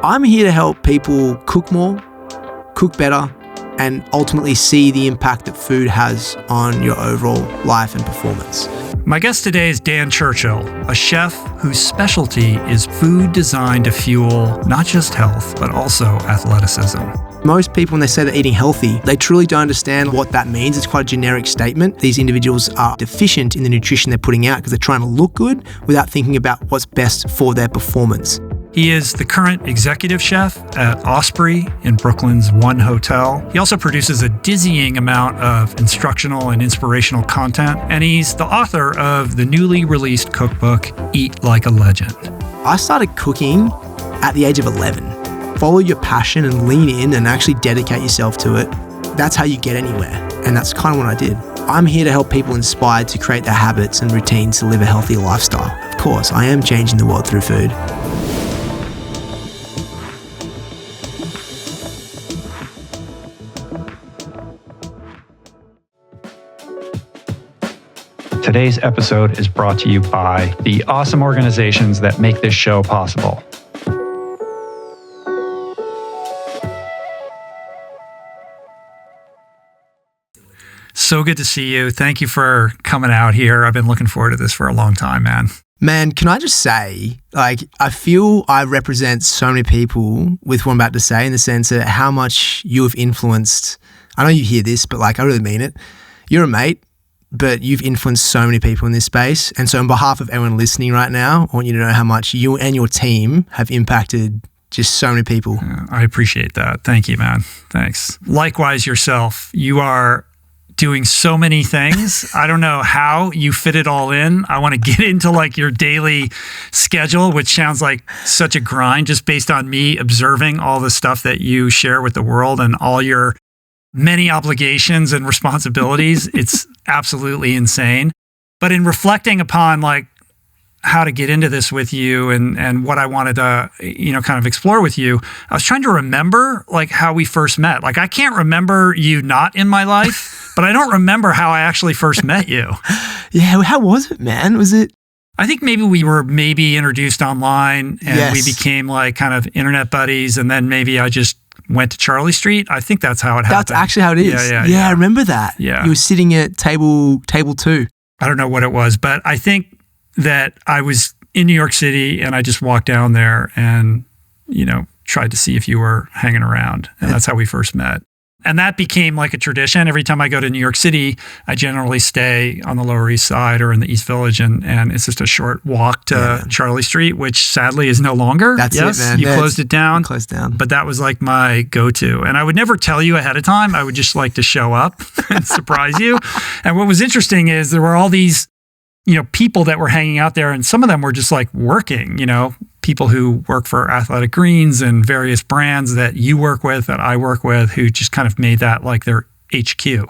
I'm here to help people cook more, cook better, and ultimately see the impact that food has on your overall life and performance. My guest today is Dan Churchill, a chef whose specialty is food designed to fuel not just health, but also athleticism. Most people, when they say they're eating healthy, they truly don't understand what that means. It's quite a generic statement. These individuals are deficient in the nutrition they're putting out because they're trying to look good without thinking about what's best for their performance. He is the current executive chef at Osprey in Brooklyn's One Hotel. He also produces a dizzying amount of instructional and inspirational content, and he's the author of the newly released cookbook, Eat Like a Legend. I started cooking at the age of 11. Follow your passion and lean in and actually dedicate yourself to it. That's how you get anywhere, and that's kind of what I did. I'm here to help people inspired to create their habits and routines to live a healthy lifestyle. Of course, I am changing the world through food. Today's episode is brought to you by the awesome organizations that make this show possible. So good to see you. Thank you for coming out here. I've been looking forward to this for a long time, man. Man, can I just say, I feel I represent so many people with what I'm about to say, in the sense that how much you have influenced. I know you hear this, but I really mean it. You're a mate, but you've influenced so many people in this space. And so on behalf of everyone listening right now, I want you to know how much you and your team have impacted just so many people. I appreciate that. Thank you, man. Thanks. Likewise yourself. You are doing so many things. I don't know how you fit it all in. I want to get into your daily schedule, which sounds like such a grind just based on me observing all the stuff that you share with the world and all your many obligations and responsibilities. It's absolutely insane. But in reflecting upon how to get into this with you and what I wanted to, kind of explore with you, I was trying to remember how we first met. I can't remember you not in my life, but I don't remember how I actually first met you. Yeah, how was it, man? Was it? I think maybe we were introduced online and Yes. we became kind of internet buddies, and then maybe I just went to Charlie Street. I think that's how it happened. That's actually how it is. Yeah, I remember that. Yeah. You were sitting at table 2. I don't know what it was, but I think that I was in New York City and I just walked down there and, tried to see if you were hanging around. And that's how we first met. And that became a tradition. Every time I go to New York City, I generally stay on the Lower East Side or in the East Village, and it's just a short walk to Charlie Street, which sadly is no longer. That's it, man. You closed it down. Closed down. But that was my go-to. And I would never tell you ahead of time. I would just like to show up and surprise you. And what was interesting is there were all these, people that were hanging out there, and some of them were just working, people who work for Athletic Greens and various brands that you work with, that I work with, who just kind of made that their HQ.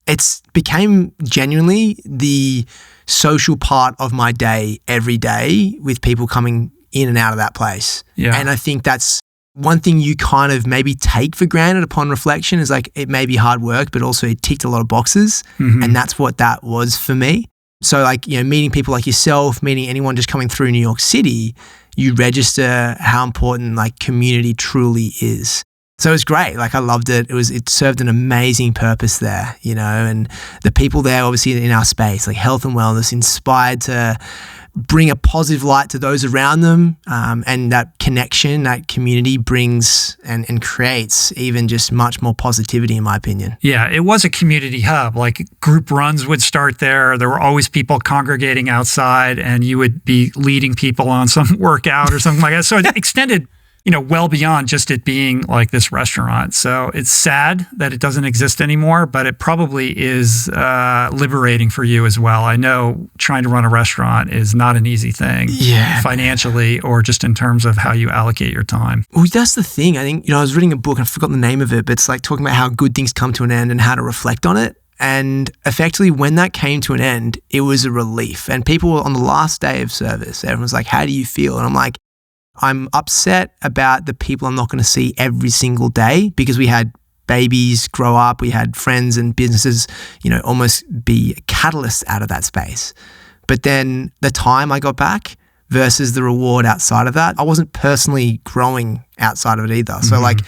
It's became genuinely the social part of my day every day, with people coming in and out of that place. Yeah. And I think that's one thing you kind of maybe take for granted upon reflection, is it may be hard work, but also it ticked a lot of boxes. Mm-hmm. And that's what that was for me. So meeting people like yourself, meeting anyone just coming through New York City, you register how important community truly is. So it was great. I loved it. It served an amazing purpose there, and the people there obviously in our space, health and wellness, inspired to bring a positive light to those around them. And that connection, that community brings and creates even just much more positivity, in my opinion. Yeah, it was a community hub. Group runs would start there. There were always people congregating outside, and you would be leading people on some workout or something like that. So it extended well beyond just it being this restaurant. So it's sad that it doesn't exist anymore, but it probably is liberating for you as well. I know trying to run a restaurant is not an easy thing, financially, or just in terms of how you allocate your time. Well, that's the thing. I think, I was reading a book, and I forgot the name of it, but it's talking about how good things come to an end and how to reflect on it. And effectively, when that came to an end, it was a relief. And people on the last day of service, everyone's like, how do you feel? And I'm upset about the people I'm not going to see every single day, because we had babies grow up, we had friends and businesses, almost be catalysts out of that space. But then the time I got back versus the reward outside of that. I wasn't personally growing outside of it either. So like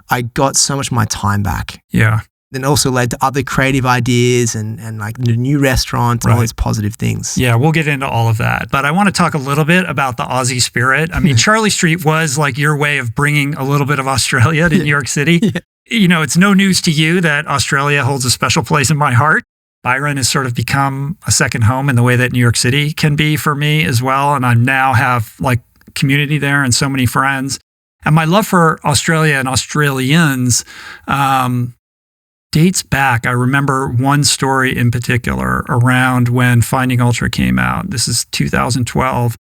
I got so much of my time back. Yeah. Then also led to other creative ideas and like the new restaurant and all these positive things. Yeah, we'll get into all of that. But I want to talk a little bit about the Aussie spirit. I mean, Charlie Street was like your way of bringing a little bit of Australia to New York City. Yeah. You know, it's no news to you that Australia holds a special place in my heart. Byron has sort of become a second home in the way that New York City can be for me as well. And I now have like community there and so many friends. And my love for Australia and Australians dates back. I remember one story in particular around when Finding Ultra came out. This is 2012.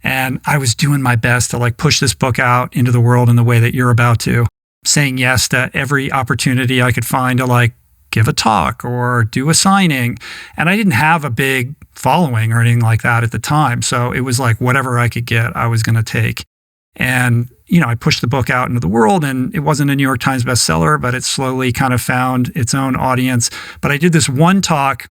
And I was doing my best to like push this book out into the world in the way that you're about to, saying yes to every opportunity I could find to like give a talk or do a signing. And I didn't have a big following or anything like that at the time. So it was like whatever I could get, I was going to take. And, you know, I pushed the book out into the world, and it wasn't a New York Times bestseller, but it slowly kind of found its own audience. But I did this one talk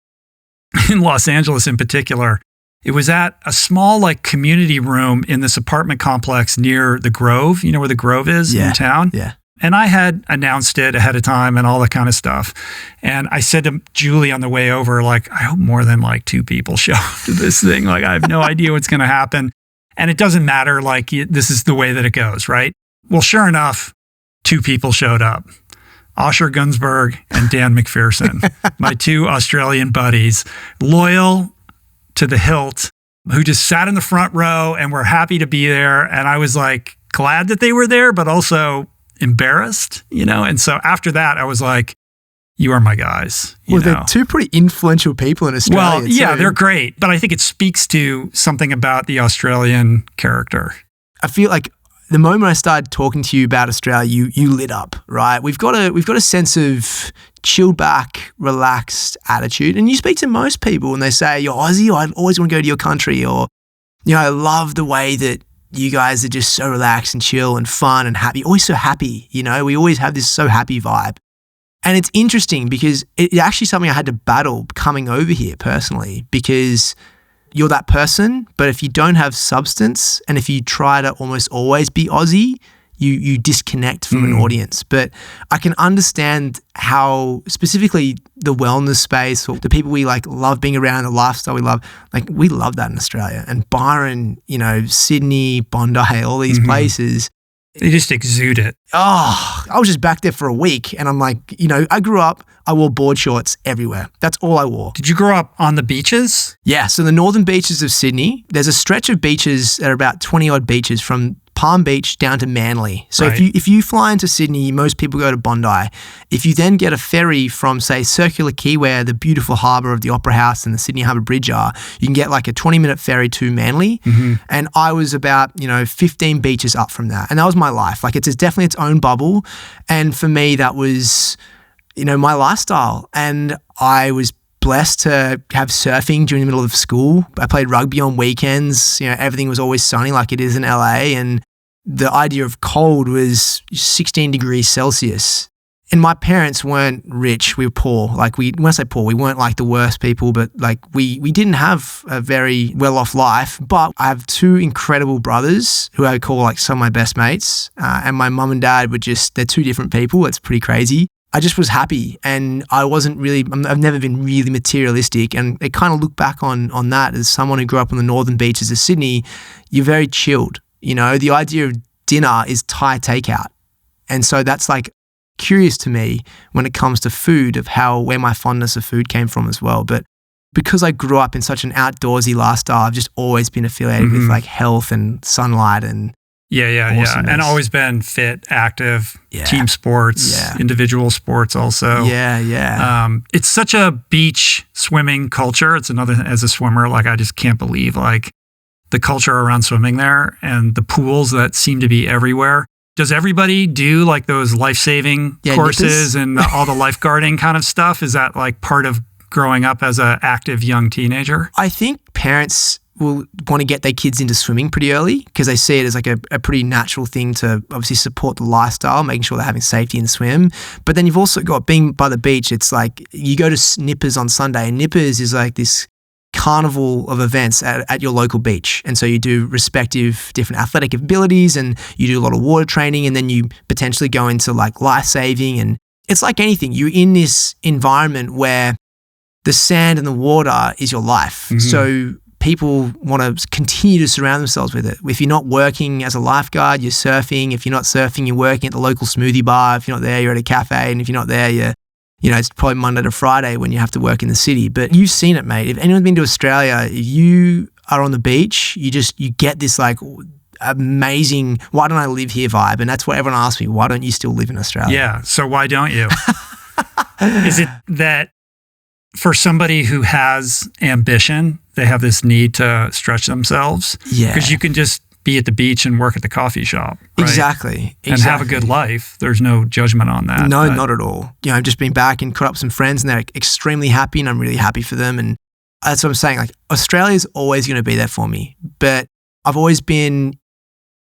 in Los Angeles in particular. It was at a small like community room in this apartment complex near the Grove. You know where the Grove is in town? Yeah. And I had announced it ahead of time and all that kind of stuff. And I said to Julie on the way over, like, I hope more than like 2 people show up to this thing. Like, I have no idea what's going to happen. And it doesn't matter, like, this is the way that it goes, right? Well, sure enough, 2 people showed up. Osher Gunsberg and Dan McPherson, my 2 Australian buddies, loyal to the hilt, who just sat in the front row and were happy to be there. And I was like glad that they were there, but also embarrassed, you know? And so after that, I was like, you are my guys. Well, they're 2 pretty influential people in Australia. Well, yeah, they're great. But I think it speaks to something about the Australian character. I feel like the moment I started talking to you about Australia, you lit up, right? We've got a sense of chilled back, relaxed attitude. And you speak to most people and they say, you're Aussie, I always want to go to your country. Or, you know, I love the way that you guys are just so relaxed and chill and fun and happy. Always so happy, you know? We always have this so happy vibe. And it's interesting because it's actually something I had to battle coming over here personally, because you're that person, but if you don't have substance and if you try to almost always be Aussie, you disconnect from an audience. But I can understand how specifically the wellness space or the people we like love being around, the lifestyle we love that in Australia. And Byron, you know, Sydney, Bondi, all these places. They just exude it. Oh, I was just back there for a week and I'm like, you know, I grew up, I wore board shorts everywhere. That's all I wore. Did you grow up on the beaches? Yeah. So the northern beaches of Sydney, there's a stretch of beaches that are about 20 odd beaches from Palm Beach down to Manly. So if you fly into Sydney, most people go to Bondi. If you then get a ferry from, say, Circular Quay, where the beautiful harbour of the Opera House and the Sydney Harbour Bridge are, you can get like a 20-minute ferry to Manly. And I was about, 15 beaches up from that. And that was my life. Like it's definitely its own bubble. And for me, that was, my lifestyle. And I was blessed to have surfing during the middle of school. I played rugby on weekends. Everything was always sunny like it is in LA. And the idea of cold was 16 degrees Celsius. And my parents weren't rich. We were poor. When I say poor, we weren't like the worst people, but like we didn't have a very well-off life. But I have 2 incredible brothers who I call like some of my best mates. And my mum and dad they're 2 different people. It's pretty crazy. I just was happy, and I've never been really materialistic, and I kind of look back on that as someone who grew up on the northern beaches of Sydney. You're very chilled. The idea of dinner is Thai takeout. And so that's like curious to me when it comes to food, of where my fondness of food came from as well. But because I grew up in such an outdoorsy lifestyle, I've just always been affiliated with like health and sunlight and awesomeness. And always been fit, active, team sports, individual sports also. It's such a beach swimming culture. It's another, as a swimmer, like I just can't believe like the culture around swimming there and the pools that seem to be everywhere. Does everybody do like those life-saving courses and all the lifeguarding kind of stuff? Is that like part of growing up as an active young teenager? I think parents will want to get their kids into swimming pretty early because they see it as like a pretty natural thing to obviously support the lifestyle, making sure they're having safety in the swim. But then you've also got, being by the beach, it's like you go to Nippers on Sunday, and Nippers is like this carnival of events at your local beach. And so you do respective different athletic abilities and you do a lot of water training, and then you potentially go into like life saving. And it's like anything, you're in this environment where the sand and the water is your life. Mm-hmm. So people want to continue to surround themselves with it. If you're not working as a lifeguard, you're surfing. If you're not surfing, you're working at the local smoothie bar. If you're not there, you're at a cafe. And if you're not there, it's probably Monday to Friday when you have to work in the city. But you've seen it, mate. If anyone's been to Australia, if you are on the beach, you get this like amazing, why don't I live here vibe? And that's what everyone asks me, why don't you still live in Australia? Yeah, so why don't you? Is it that for somebody who has ambition, they have this need to stretch themselves? Yeah. Because you can just be at the beach and work at the coffee shop. Right? Exactly. And have a good life. There's no judgment on that. No, not at all. I've just been back and caught up with some friends and they're extremely happy and I'm really happy for them. And that's what I'm saying. Like, Australia's always going to be there for me, but I've always been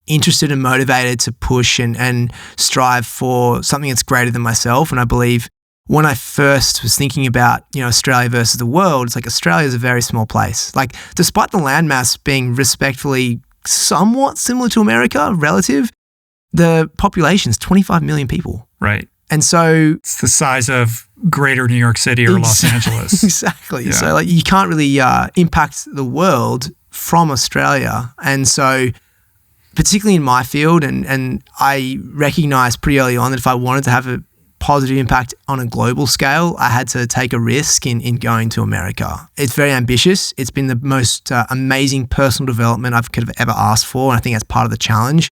interested and motivated to push and strive for something that's greater than myself. And I believe when I first was thinking about, Australia versus the world, it's like Australia is a very small place. Like, despite the landmass being respectfully somewhat similar to America, relative, the population's 25 million people. Right. And so it's the size of greater New York City or Los Angeles. Exactly. Yeah. So like you can't really impact the world from Australia. And so particularly in my field, and I recognized pretty early on that if I wanted to have a positive impact on a global scale, I had to take a risk in going to America. It's very ambitious. It's been the most amazing personal development I could have ever asked for, and I think that's part of the challenge.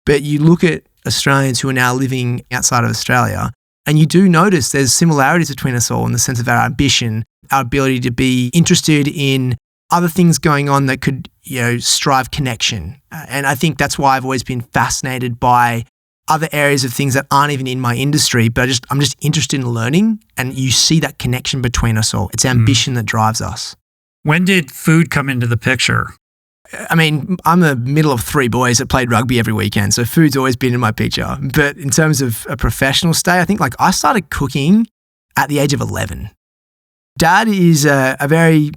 But you look at Australians who are now living outside of Australia, and you do notice there's similarities between us all in the sense of our ambition, our ability to be interested in other things going on that could, strive connection. And I think that's why I've always been fascinated by other areas of things that aren't even in my industry, but I'm just interested in learning, and you see that connection between us all. It's ambition that drives us. When did food come into the picture? I mean, I'm the middle of three boys that played rugby every weekend, so food's always been in my picture. But in terms of a professional stay, I think like I started cooking at the age of 11. Dad is a very,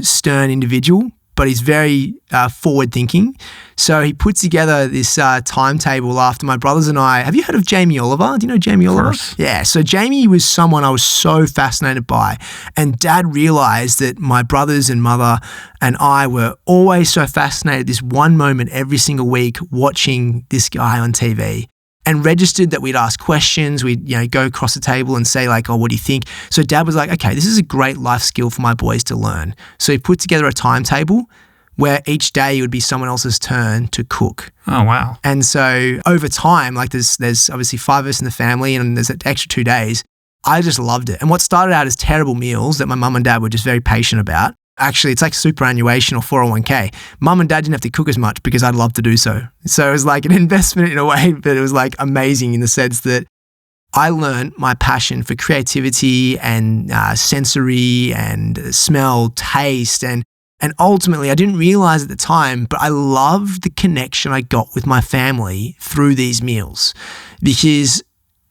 stern individual, but he's very forward thinking. So he put together this timetable after my brothers and I. Have you heard of Jamie Oliver? Do you know Jamie Oliver? Of course. Yeah. So Jamie was someone I was so fascinated by. And Dad realized that my brothers and mother and I were always so fascinated this one moment every single week watching this guy on TV. And registered that we'd ask questions, we'd go across the table and say like, oh, what do you think? So Dad was like, okay, this is a great life skill for my boys to learn. So he put together a timetable where each day it would be someone else's turn to cook. Oh, wow. And so over time, like there's obviously 5 of us in the family and there's an extra 2 days. I just loved it. And what started out as terrible meals that my mum and dad were just very patient about, actually, it's like superannuation or 401k. Mum and dad didn't have to cook as much because I'd love to do so. So it was like an investment in a way, but it was like amazing in the sense that I learned my passion for creativity and sensory and smell, taste, and ultimately I didn't realize at the time, but I loved the connection I got with my family through these meals. Because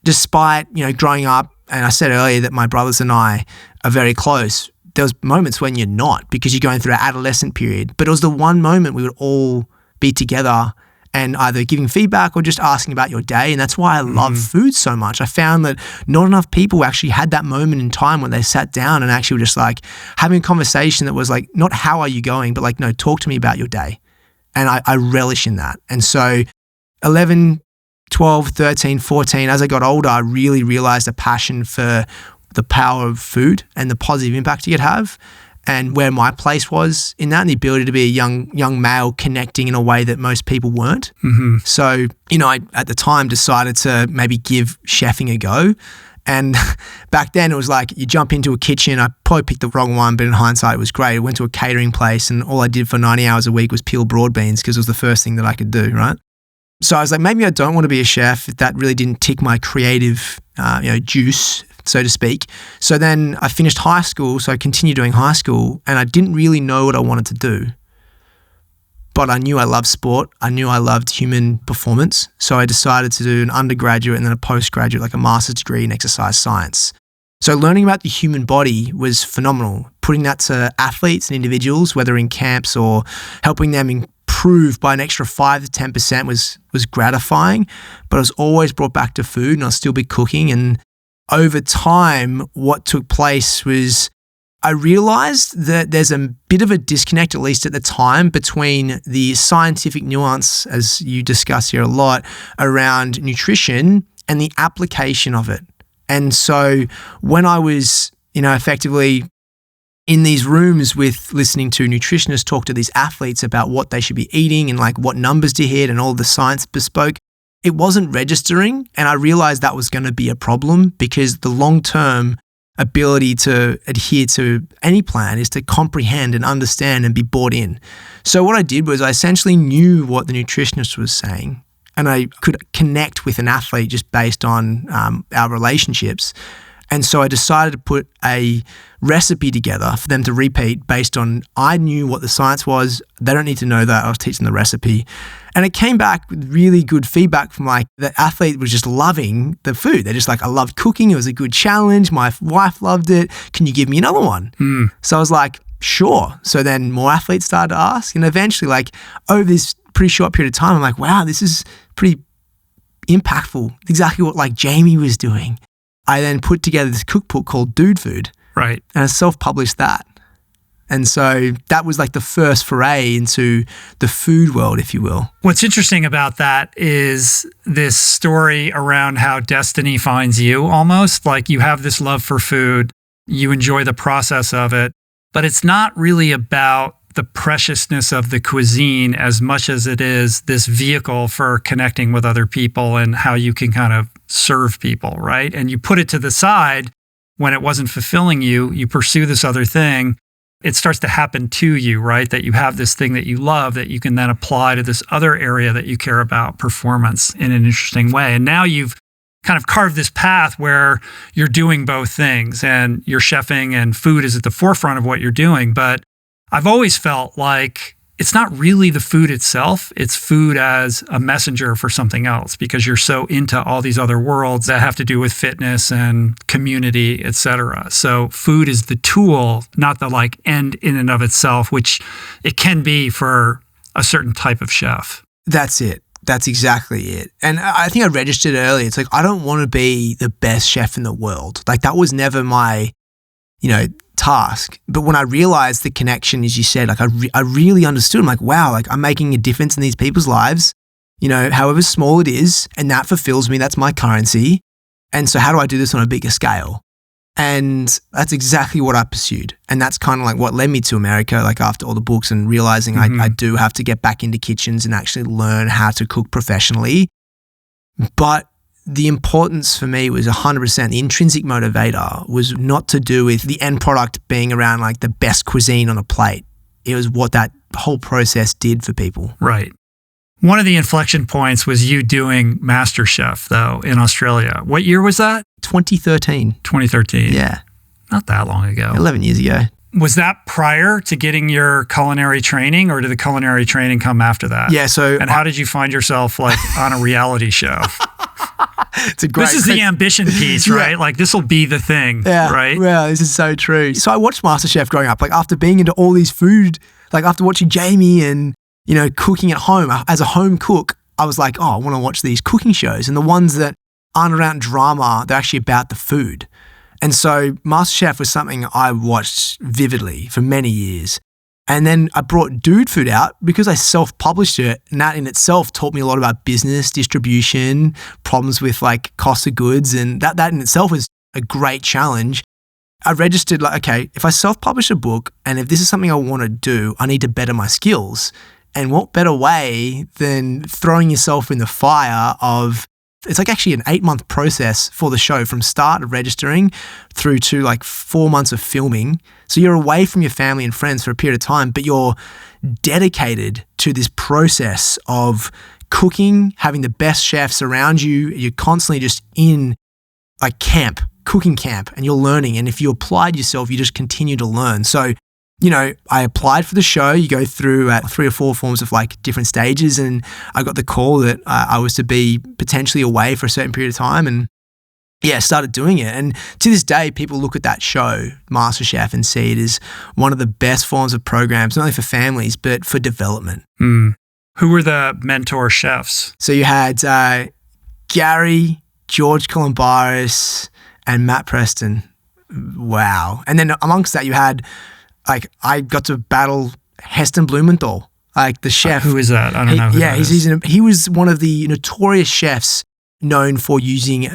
despite, growing up, and I said earlier that my brothers and I are very close, there was moments when you're not because you're going through an adolescent period. But it was the one moment we would all be together and either giving feedback or just asking about your day. And that's why I love food so much. I found that not enough people actually had that moment in time when they sat down and actually were just like having a conversation that was like, not how are you going, but like, no, talk to me about your day. And I relish in that. And so 11, 12, 13, 14, as I got older, I really realized a passion for the power of food and the positive impact it could have, and where my place was in that, and the ability to be a young male connecting in a way that most people weren't. Mm-hmm. So, I at the time decided to maybe give chefing a go. And back then it was like you jump into a kitchen. I probably picked the wrong one, but in hindsight it was great. I went to a catering place and all I did for 90 hours a week was peel broad beans because it was the first thing that I could do, right? So I was like, maybe I don't want to be a chef if that really didn't tick my creative, juice, so to speak. So then I finished high school, so I continued doing high school, and I didn't really know what I wanted to do. But I knew I loved sport. I knew I loved human performance. So I decided to do an undergraduate and then a postgraduate, like a master's degree in exercise science. So learning about the human body was phenomenal. Putting that to athletes and individuals, whether in camps or helping them improve by an extra 5 to 10% was gratifying. But I was always brought back to food, and I'll still be cooking. And over time, what took place was I realized that there's a bit of a disconnect, at least at the time, between the scientific nuance, as you discuss here a lot, around nutrition and the application of it. And so when I was, effectively in these rooms with listening to nutritionists talk to these athletes about what they should be eating and like what numbers to hit and all the science bespoke, it wasn't registering. And I realized that was going to be a problem because the long-term ability to adhere to any plan is to comprehend and understand and be bought in. So what I did was I essentially knew what the nutritionist was saying, and I could connect with an athlete just based on our relationships. And so I decided to put a recipe together for them to repeat based on, I knew what the science was. They don't need to know that. I was teaching the recipe. And it came back with really good feedback from the athlete was just loving the food. They're just like, I loved cooking. It was a good challenge. My wife loved it. Can you give me another one? So I was like, sure. So then more athletes started to ask. And eventually, over this pretty short period of time, I'm like, wow, this is pretty impactful. Exactly what Jamie was doing. I then put together this cookbook called Dude Food. Right. And I self-published that. And so that was the first foray into the food world, if you will. What's interesting about that is this story around how destiny finds you almost. You have this love for food, you enjoy the process of it, but it's not really about the preciousness of the cuisine as much as it is this vehicle for connecting with other people and how you can kind of serve people, right? And you put it to the side when it wasn't fulfilling you, you pursue this other thing. It starts to happen to you, right? That you have this thing that you love that you can then apply to this other area that you care about, performance, in an interesting way. And now you've kind of carved this path where you're doing both things and you're chefing and food is at the forefront of what you're doing. But I've always felt like it's not really the food itself. It's food as a messenger for something else because you're so into all these other worlds that have to do with fitness and community, et cetera. So food is the tool, not the end in and of itself, which it can be for a certain type of chef. That's it. That's exactly it. And I think I registered earlier. It's I don't want to be the best chef in the world. That was never my, task. But when I realized the connection, as you said, I really understood. I'm like, wow, I'm making a difference in these people's lives, however small it is. And that fulfills me. That's my currency. And so how do I do this on a bigger scale? And that's exactly what I pursued. And that's kind of what led me to America, after all the books and realizing I do have to get back into kitchens and actually learn how to cook professionally. But the importance for me was 100%. The intrinsic motivator was not to do with the end product being around the best cuisine on a plate. It was what that whole process did for people. Right. One of the inflection points was you doing MasterChef, though, in Australia. What year was that? 2013. 2013. Yeah. Not that long ago. 11 years ago. Was that prior to getting your culinary training, or did the culinary training come after that? Yeah. And how did you find yourself on a reality show? It's a great. This is the ambition piece, right? Yeah. This will be the thing, right? Yeah, this is so true. So I watched MasterChef growing up. After being into all these food, after watching Jamie and cooking at home as a home cook, I was like, oh, I want to watch these cooking shows, and the ones that aren't around drama, they're actually about the food. And so MasterChef was something I watched vividly for many years. And then I brought Dude Food out because I self-published it, and that in itself taught me a lot about business, distribution, problems with cost of goods, and that in itself was a great challenge. I registered okay, if I self-publish a book and if this is something I want to do, I need to better my skills. And what better way than throwing yourself in the fire of, it's actually an 8-month process for the show from start of registering through to 4 months of filming. So you're away from your family and friends for a period of time, but you're dedicated to this process of cooking, having the best chefs around you. You're constantly just in camp, cooking camp, and you're learning. And if you applied yourself, you just continue to learn. So, I applied for the show. You go through 3 or 4 forms of different stages, and I got the call that I was to be potentially away for a certain period of time. And yeah, started doing it. And to this day, people look at that show, MasterChef, and see it as one of the best forms of programs, not only for families, but for development. Mm. Who were the mentor chefs? So you had Gary, George Columbaris, and Matt Preston. Wow. And then amongst that, you had, like, I got to battle Heston Blumenthal, like the chef. Who is that? I don't know who that is. He was one of the notorious chefs known for using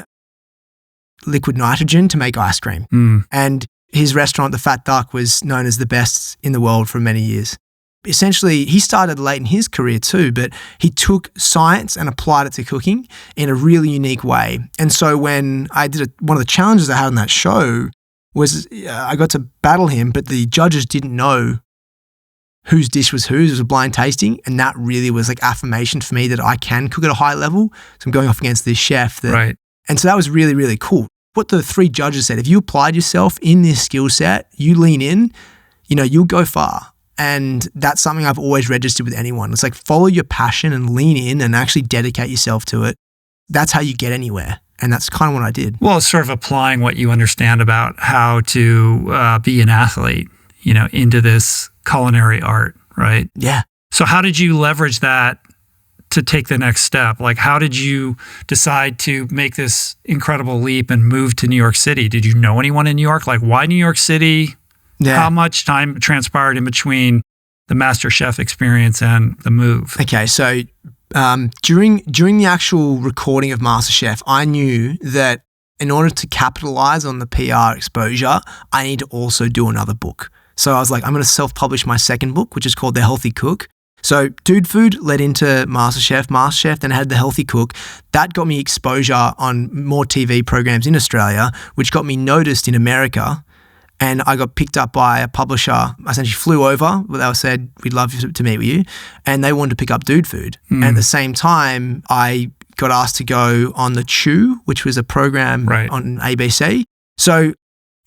liquid nitrogen to make ice cream. Mm. And his restaurant, The Fat Duck, was known as the best in the world for many years. Essentially, he started late in his career too, but he took science and applied it to cooking in a really unique way. And so when I did one of the challenges I had on that show was I got to battle him, but the judges didn't know whose dish was whose. It was a blind tasting, and that really was like affirmation for me that I can cook at a high level. So I'm going off against this chef. Right. And so that was really, really cool. What the 3 judges said, if you applied yourself in this skill set, you lean in, you'll go far. And that's something I've always registered with anyone. It's like follow your passion and lean in and actually dedicate yourself to it. That's how you get anywhere. And that's kind of what I did. Well, it's sort of applying what you understand about how to be an athlete, into this culinary art, right? Yeah. So how did you leverage that to take the next step? Like, how did you decide to make this incredible leap and move to New York City? Did you know anyone in New York? Like, why New York City? Yeah. How much time transpired in between the Masterchef experience and the move? Okay, so during the actual recording of Masterchef, I knew that in order to capitalize on the PR exposure, I need to also do another book. So I was like, I'm going to self-publish my second book, which is called The Healthy Cook. So Dude Food led into Masterchef then had The Healthy Cook. That got me exposure on more TV programs in Australia, which got me noticed in America. And I got picked up by a publisher. I essentially flew over, but they said, we'd love to meet with you. And they wanted to pick up Dude Food. And at the same time, I got asked to go on The Chew, which was a program on ABC. So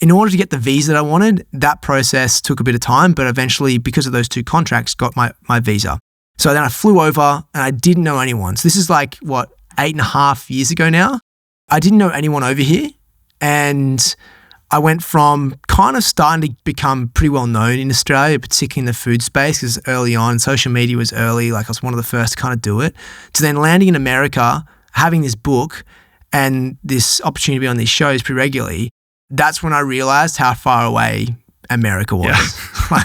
in order to get the visa that I wanted, that process took a bit of time, but eventually, because of those 2 contracts, got my visa. So then I flew over and I didn't know anyone. So this is 8.5 years ago now. I didn't know anyone over here. And I went from kind of starting to become pretty well known in Australia, particularly in the food space, because early on, social media was early, I was one of the first to kind of do it, to then landing in America, having this book and this opportunity to be on these shows pretty regularly. That's when I realized how far away America was. Yeah.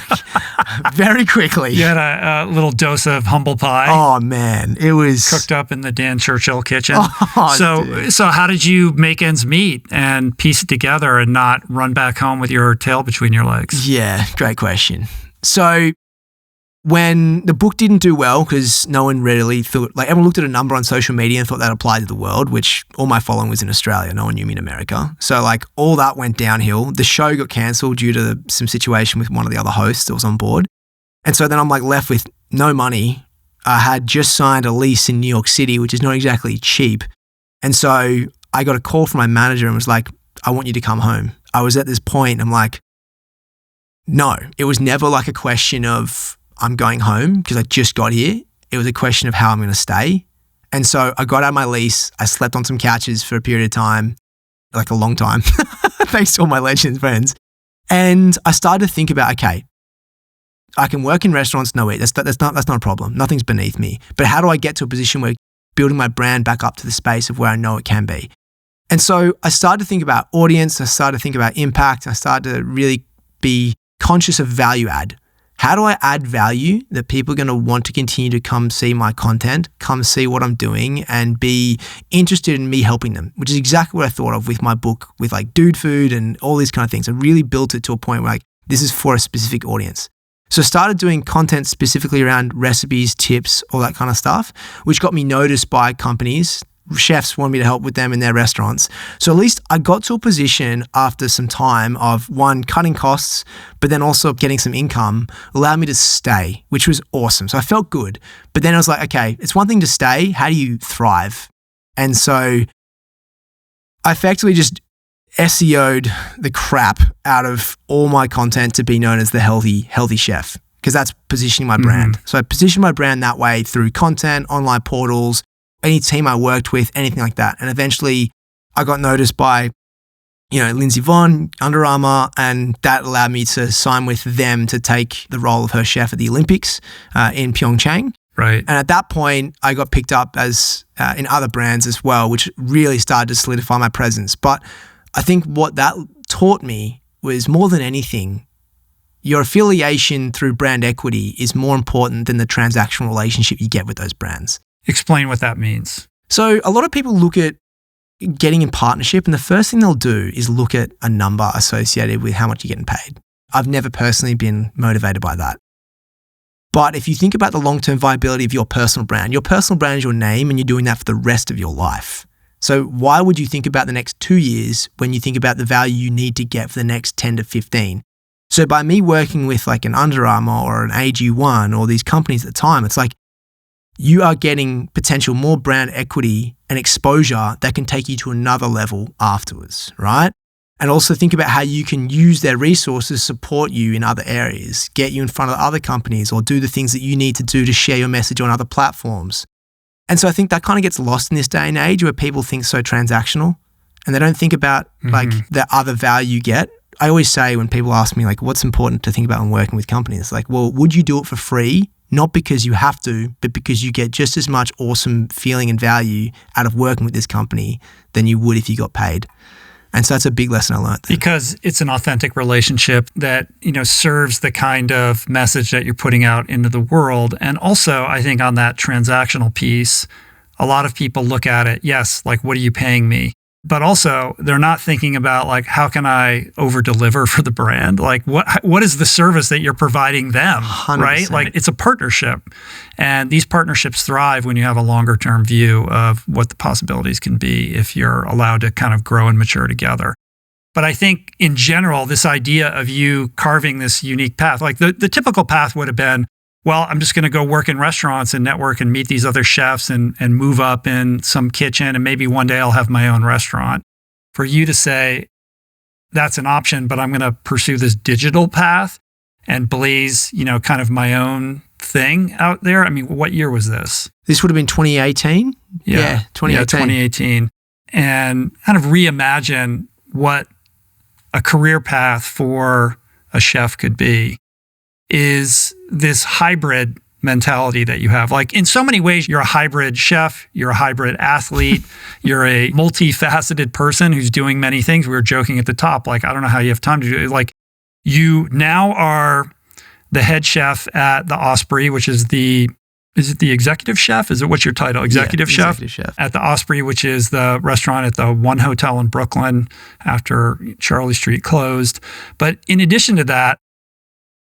Very quickly. You had a little dose of humble pie. Oh man, it was cooked up in the Dan Churchill kitchen. Oh, so how did you make ends meet and piece it together and not run back home with your tail between your legs? Yeah, great question. So when the book didn't do well, because no one really thought, everyone looked at a number on social media and thought that applied to the world, which all my following was in Australia. No one knew me in America. So all that went downhill. The show got cancelled due to some situation with one of the other hosts that was on board. And so then I'm left with no money. I had just signed a lease in New York City, which is not exactly cheap. And so I got a call from my manager and was like, I want you to come home. I was at this point, I'm like, no, it was never a question of I'm going home because I just got here. It was a question of how I'm going to stay. And so I got out of my lease. I slept on some couches for a period of time, a long time, thanks to all my legends friends. And I started to think about, okay, I can work in restaurants. No, wait, that's not a problem. Nothing's beneath me. But how do I get to a position where building my brand back up to the space of where I know it can be? And so I started to think about audience. I started to think about impact. I started to really be conscious of value add. How do I add value that people are going to want to continue to come see my content, come see what I'm doing, and be interested in me helping them, which is exactly what I thought of with my book, with Dude Food and all these kind of things. I really built it to a point where this is for a specific audience. So I started doing content specifically around recipes, tips, all that kind of stuff, which got me noticed by companies. Chefs wanted me to help with them in their restaurants. So at least I got to a position after some time of, one, cutting costs, but then also getting some income, allowed me to stay, which was awesome. So I felt good. But then I was like, okay, it's one thing to stay. How do you thrive? And so I effectively just SEO'd the crap out of all my content to be known as the healthy chef, because that's positioning my brand. So I positioned my brand that way through content, online portals, any team I worked with, anything like that. And eventually I got noticed by, Lindsay Vonn, Under Armour, and that allowed me to sign with them to take the role of her chef at the Olympics in Pyeongchang. Right. And at that point, I got picked up as in other brands as well, which really started to solidify my presence. But I think what that taught me was, more than anything, your affiliation through brand equity is more important than the transactional relationship you get with those brands. Explain what that means. So a lot of people look at getting in partnership, and the first thing they'll do is look at a number associated with how much you're getting paid. I've never personally been motivated by that. But if you think about the long-term viability of your personal brand is your name, and you're doing that for the rest of your life. So why would you think about the next 2 years when you think about the value you need to get for the next 10 to 15? So by me working with like an Under Armour or an AG1 or these companies at the time, it's like you are getting potential more brand equity and exposure that can take you to another level afterwards, right? And also think about how you can use their resources, support you in other areas, get you in front of other companies, or do the things that you need to do to share your message on other platforms. And so I think that kind of gets lost in this day and age where people think so transactional and they don't think about like the other value you get. I always say when people ask me like, what's important to think about when working with companies? Like, well, would you do it for free? Not because you have to, but because you get just as much awesome feeling and value out of working with this company than you would if you got paid. And so that's a big lesson I learned there. Because it's an authentic relationship that, serves the kind of message that you're putting out into the world. And also, I think on that transactional piece, a lot of people look at it, yes, like, what are you paying me? But also, they're not thinking about like, how can I over deliver for the brand? Like, what is the service that you're providing them, 100%. Right? Like, it's a partnership. And these partnerships thrive when you have a longer term view of what the possibilities can be if you're allowed to kind of grow and mature together. But I think in general, this idea of you carving this unique path, like the typical path would have been, well, I'm just going to go work in restaurants and network and meet these other chefs and move up in some kitchen, and maybe one day I'll have my own restaurant. For you to say that's an option, but I'm going to pursue this digital path and blaze, kind of my own thing out there. I mean, what year was this? This would have been 2018. Yeah, 2018. Yeah, 2018. And kind of reimagine what a career path for a chef could be. Is this hybrid mentality that you have. Like, in so many ways, you're a hybrid chef, you're a hybrid athlete, you're a multifaceted person who's doing many things. We were joking at the top, like, I don't know how you have time to do it. Like, you now are the head chef at the Osprey, which is is it the executive chef? What's your title? Executive chef? Executive chef. At the Osprey, which is the restaurant at the One Hotel in Brooklyn after Charlie Street closed. But in addition to that,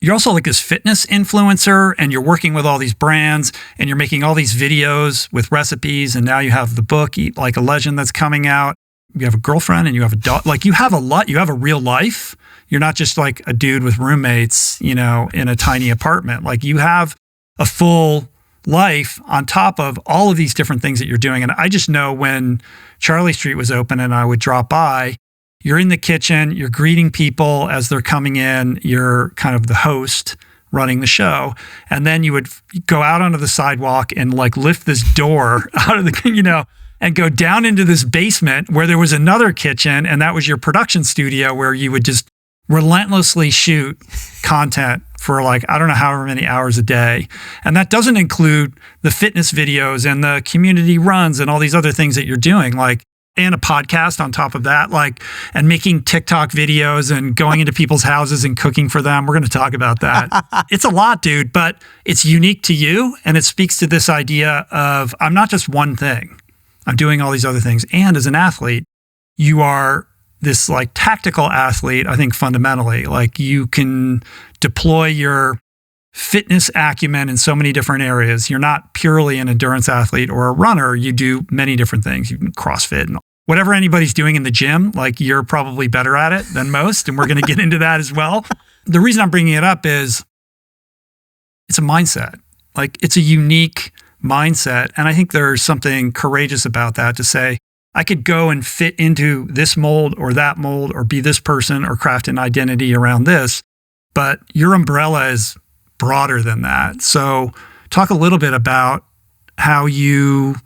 you're also like this fitness influencer, and you're working with all these brands, and you're making all these videos with recipes. And now you have the book, Eat Like a Legend, that's coming out. You have a girlfriend and you have a dog. Like, you have a lot. You have a real life. You're not just like a dude with roommates, in a tiny apartment. Like, you have a full life on top of all of these different things that you're doing. And I just know when Charlie Street was open and I would drop by, you're in the kitchen, you're greeting people as they're coming in, you're kind of the host running the show. And then you would go out onto the sidewalk and like lift this door out of the, and go down into this basement where there was another kitchen. And that was your production studio where you would just relentlessly shoot content for like, I don't know, however many hours a day. And that doesn't include the fitness videos and the community runs and all these other things that you're doing. Like, and a podcast on top of that, like, and making TikTok videos and going into people's houses and cooking for them. We're going to talk about that. It's a lot, dude, but it's unique to you. And it speaks to this idea of, I'm not just one thing. I'm doing all these other things. And as an athlete, you are this like tactical athlete, I think fundamentally. Like, you can deploy your fitness acumen in so many different areas. You're not purely an endurance athlete or a runner. You do many different things. You can CrossFit and whatever anybody's doing in the gym, like, you're probably better at it than most. And we're going to get into that as well. The reason I'm bringing it up is it's a mindset. Like, it's a unique mindset. And I think there's something courageous about that, to say, I could go and fit into this mold or that mold or be this person or craft an identity around this, but your umbrella is broader than that. So talk a little bit about how you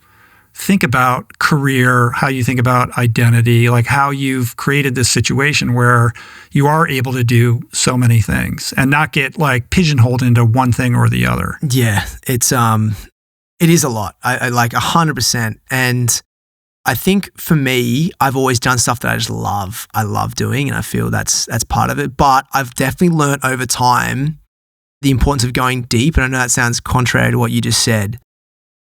think about career, how you think about identity, like how you've created this situation where you are able to do so many things and not get like pigeonholed into one thing or the other. Yeah, it is a lot. I like 100%. And I think for me, I've always done stuff that I just love. I love doing, and I feel that's part of it. But I've definitely learned over time the importance of going deep. And I know that sounds contrary to what you just said,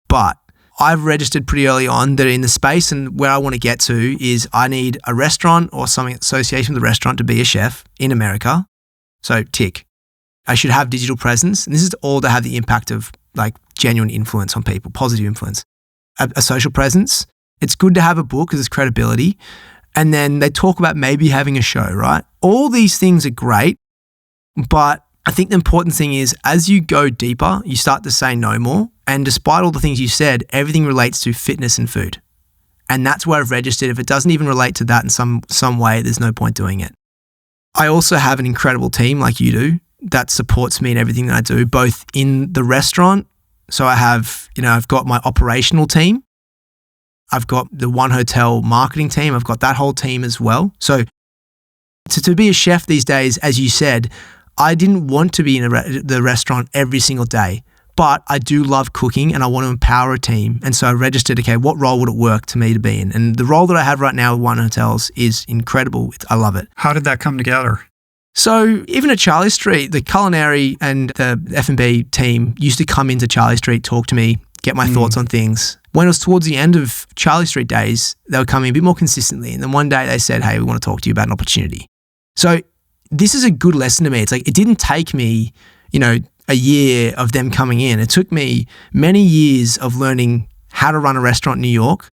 but I've registered pretty early on that in the space, and where I want to get to is I need a restaurant or something association with a restaurant to be a chef in America. So tick. I should have digital presence. And this is all to have the impact of like genuine influence on people, positive influence. A social presence. It's good to have a book because it's credibility. And then they talk about maybe having a show, right? All these things are great, but I think the important thing is as you go deeper, you start to say no more. And despite all the things you said, everything relates to fitness and food. And that's where I've registered. If it doesn't even relate to that in some way, there's no point doing it. I also have an incredible team like you do that supports me in everything that I do, both in the restaurant. So I have, I've got my operational team. I've got the One Hotel marketing team. I've got that whole team as well. So to be a chef these days, as you said, I didn't want to be in the restaurant every single day, but I do love cooking and I want to empower a team. And so I registered, okay, what role would it work to me to be in? And the role that I have right now with One Hotels is incredible. I love it. How did that come together? So even at Charlie Street, the culinary and the F&B team used to come into Charlie Street, talk to me, get my thoughts on things. When it was towards the end of Charlie Street days, they were coming a bit more consistently. And then one day they said, hey, we want to talk to you about an opportunity. So this is a good lesson to me. It's like, it didn't take me, a year of them coming in. It took me many years of learning how to run a restaurant in New York,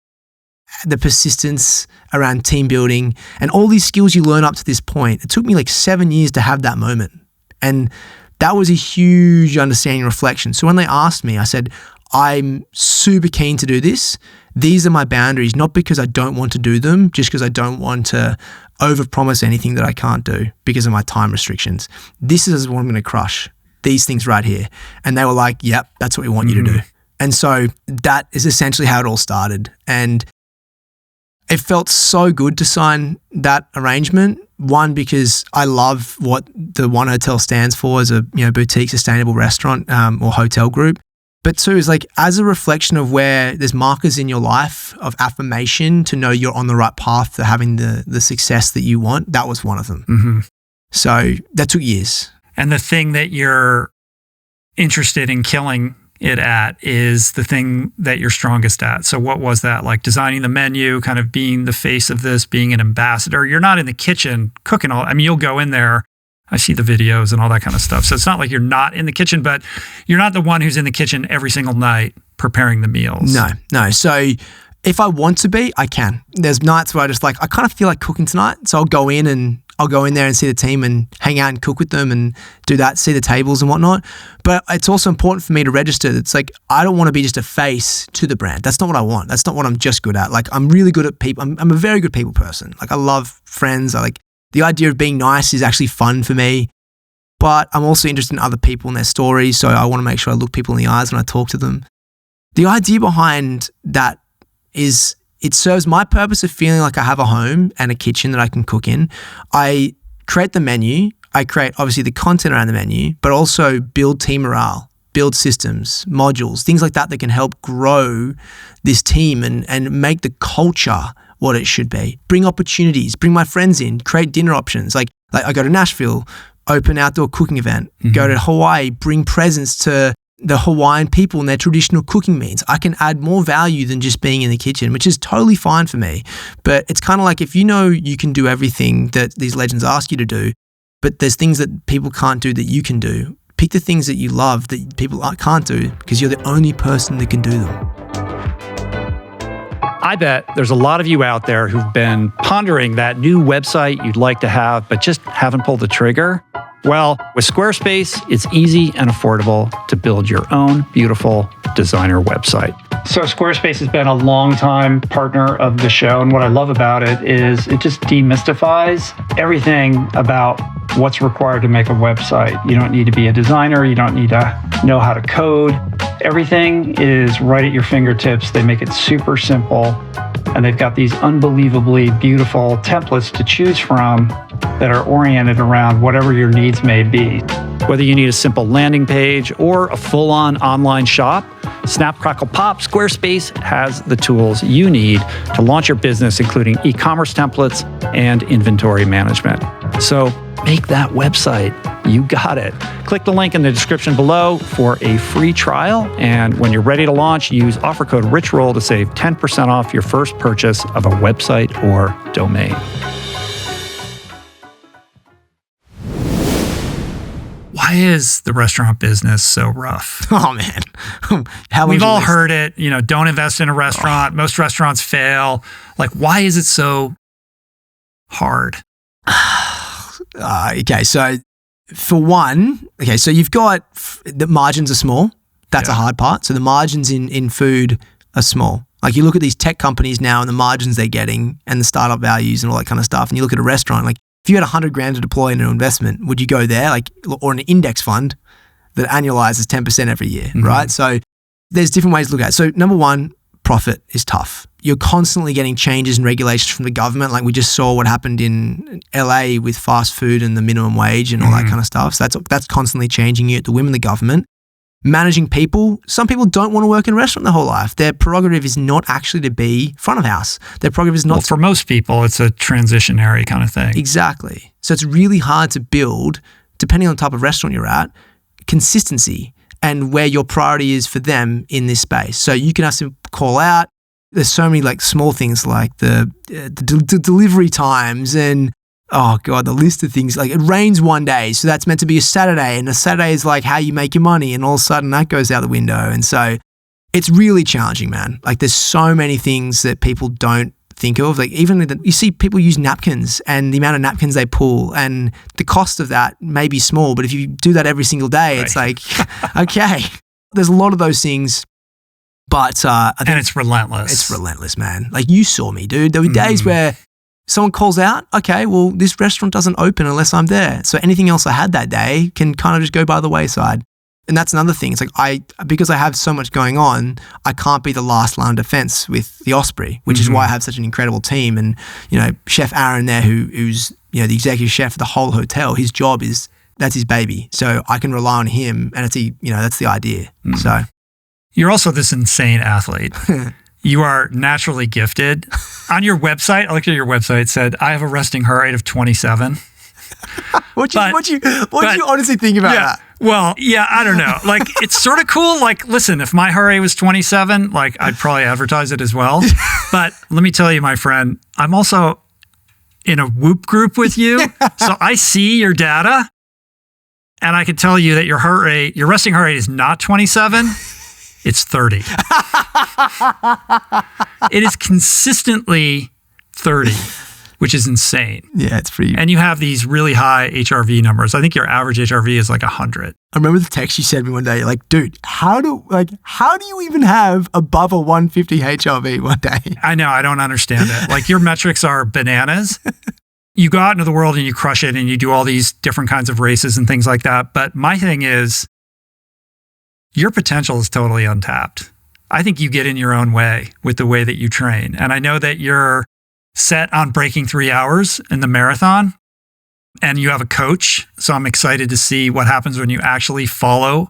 the persistence around team building and all these skills you learn up to this point. It took me like 7 years to have that moment. And that was a huge understanding and reflection. So when they asked me, I said, I'm super keen to do this. These are my boundaries, not because I don't want to do them, just because I don't want to overpromise anything that I can't do because of my time restrictions. This is what I'm going to crush, these things right here. And they were like, yep, that's what we want you to do. And so that is essentially how it all started. And it felt so good to sign that arrangement. One, because I love what the One Hotel stands for as a boutique sustainable restaurant or hotel group. But two is like as a reflection of where there's markers in your life of affirmation to know you're on the right path to having the success that you want. That was one of them. So that took years. And the thing that you're interested in killing it at is the thing that you're strongest at. So what was that? Like designing the menu, kind of being the face of this, being an ambassador. You're not in the kitchen cooking all. I mean, you'll go in there. I see the videos and all that kind of stuff. So it's not like you're not in the kitchen, but you're not the one who's in the kitchen every single night preparing the meals. No. So if I want to be, I can. There's nights where I just I kind of feel like cooking tonight. So I'll go in there and see the team and hang out and cook with them and do that, see the tables and whatnot. But it's also important for me to register. It's like, I don't want to be just a face to the brand. That's not what I want. That's not what I'm just good at. Like, I'm really good at people. I'm a very good people person. Like, I love friends. The idea of being nice is actually fun for me, but I'm also interested in other people and their stories. So I want to make sure I look people in the eyes when I talk to them. The idea behind that is it serves my purpose of feeling like I have a home and a kitchen that I can cook in. I create the menu. I create obviously the content around the menu, but also build team morale, build systems, modules, things like that can help grow this team and make the culture what it should be. Bring opportunities, bring my friends in, create dinner options. Like I go to Nashville, open outdoor cooking event, go to Hawaii, bring presents to the Hawaiian people and their traditional cooking means. I can add more value than just being in the kitchen, which is totally fine for me. But it's kind of like if you know you can do everything that these legends ask you to do, but there's things that people can't do that you can do. Pick the things that you love that people can't do because you're the only person that can do them. I bet there's a lot of you out there who've been pondering that new website you'd like to have, but just haven't pulled the trigger. Well, with Squarespace, it's easy and affordable to build your own beautiful designer website. So Squarespace has been a long-time partner of the show, and what I love about it is it just demystifies everything about what's required to make a website. You don't need to be a designer. You don't need to know how to code. Everything is right at your fingertips. They make it super simple. And they've got these unbelievably beautiful templates to choose from that are oriented around whatever your needs may be. Whether you need a simple landing page or a full-on online shop, Snap, Crackle, Pop, Squarespace has the tools you need to launch your business, including e-commerce templates and inventory management. So make that website. You got it. Click the link in the description below for a free trial. And when you're ready to launch, use offer code RichRoll to save 10% off your first purchase of a website or domain. Why is the restaurant business so rough? Oh man, we've all heard it. Don't invest in a restaurant. Most restaurants fail. Like, why is it so hard? Okay, so for one, so you've got the margins are small. That's a hard part. So the margins in food are small. Like you look at these tech companies now and the margins they're getting and the startup values and all that kind of stuff. And you look at a restaurant, like if you had $100,000 to deploy into an investment, would you go there? Like, or an index fund that annualizes 10% every year, right? So there's different ways to look at it. So number one, profit is tough. You're constantly getting changes and regulations from the government. Like we just saw what happened in LA with fast food and the minimum wage and all that kind of stuff. So that's constantly changing. You at the whim of the government. Managing people, some people don't want to work in a restaurant their whole life. Their prerogative is not actually to be front of house. Their prerogative is not. Well, for most people, it's a transitionary kind of thing. Exactly. So it's really hard to build, depending on the type of restaurant you're at, consistency and where your priority is for them in this space. So you can ask them to call out. There's so many like small things like the delivery times and oh God, the list of things. Like it rains one day, so that's meant to be a Saturday, and a Saturday is like how you make your money, and all of a sudden that goes out the window. And so it's really challenging, man. Like there's so many things that people don't think of. Like even you see people use napkins and the amount of napkins they pull, and the cost of that may be small, but if you do that every single day, it's like, okay, there's a lot of those things. But I think it's relentless. It's relentless, man. Like you saw me, dude. There were days where someone calls out, okay, well, this restaurant doesn't open unless I'm there. So anything else I had that day can kind of just go by the wayside. And that's another thing. It's like because I have so much going on, I can't be the last line of defense with the Osprey, which is why I have such an incredible team. And, Chef Aaron there, who's, the executive chef of the whole hotel, his job that's his baby. So I can rely on him, and that's the idea. So you're also this insane athlete. You are naturally gifted. On your website, I looked at your website, it said, I have a resting heart rate of 27. What do you honestly think about that? Well, yeah, I don't know. Like, it's sort of cool. Like, listen, if my heart rate was 27, like, I'd probably advertise it as well. But let me tell you, my friend, I'm also in a Whoop group with you. So I see your data, and I can tell you that your resting heart rate is not 27. It's 30. It is consistently 30, which is insane. Yeah, it's pretty. And you have these really high HRV numbers. I think your average HRV is like 100. I remember the text you sent me one day. You're like, dude, how do you even have above a 150 HRV one day? I know. I don't understand it. Like your metrics are bananas. You go out into the world and you crush it and you do all these different kinds of races and things like that. But my thing is, your potential is totally untapped. I think you get in your own way with the way that you train. And I know that you're set on breaking 3 hours in the marathon and you have a coach. So I'm excited to see what happens when you actually follow